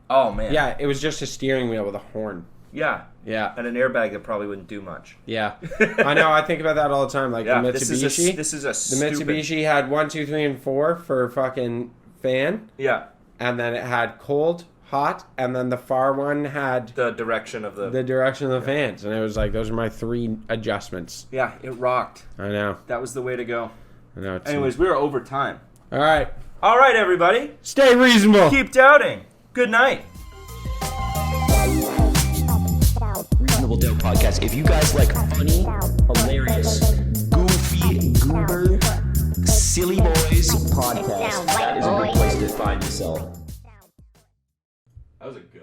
Oh, man. Yeah. It was just a steering wheel with a horn. Yeah. Yeah. And an airbag that probably wouldn't do much. Yeah. I know. I think about that all the time. Like Yeah, the this Mitsubishi. is a The stupid... Mitsubishi had 1, 2, 3, and 4 for fucking fan. Yeah. And then it had cold, hot, and then the far one had The direction of the direction of the fans. And it was like, those are my 3 adjustments. Yeah, it rocked. I know. That was the way to go. I know. It's Anyways, we were over time. all right. All right, everybody. Stay reasonable. Keep doubting. Good night. Reasonable Doubt Podcast. If you guys like funny, hilarious, goofy, goober, silly boys podcast, that is a good place to find yourself. That was a good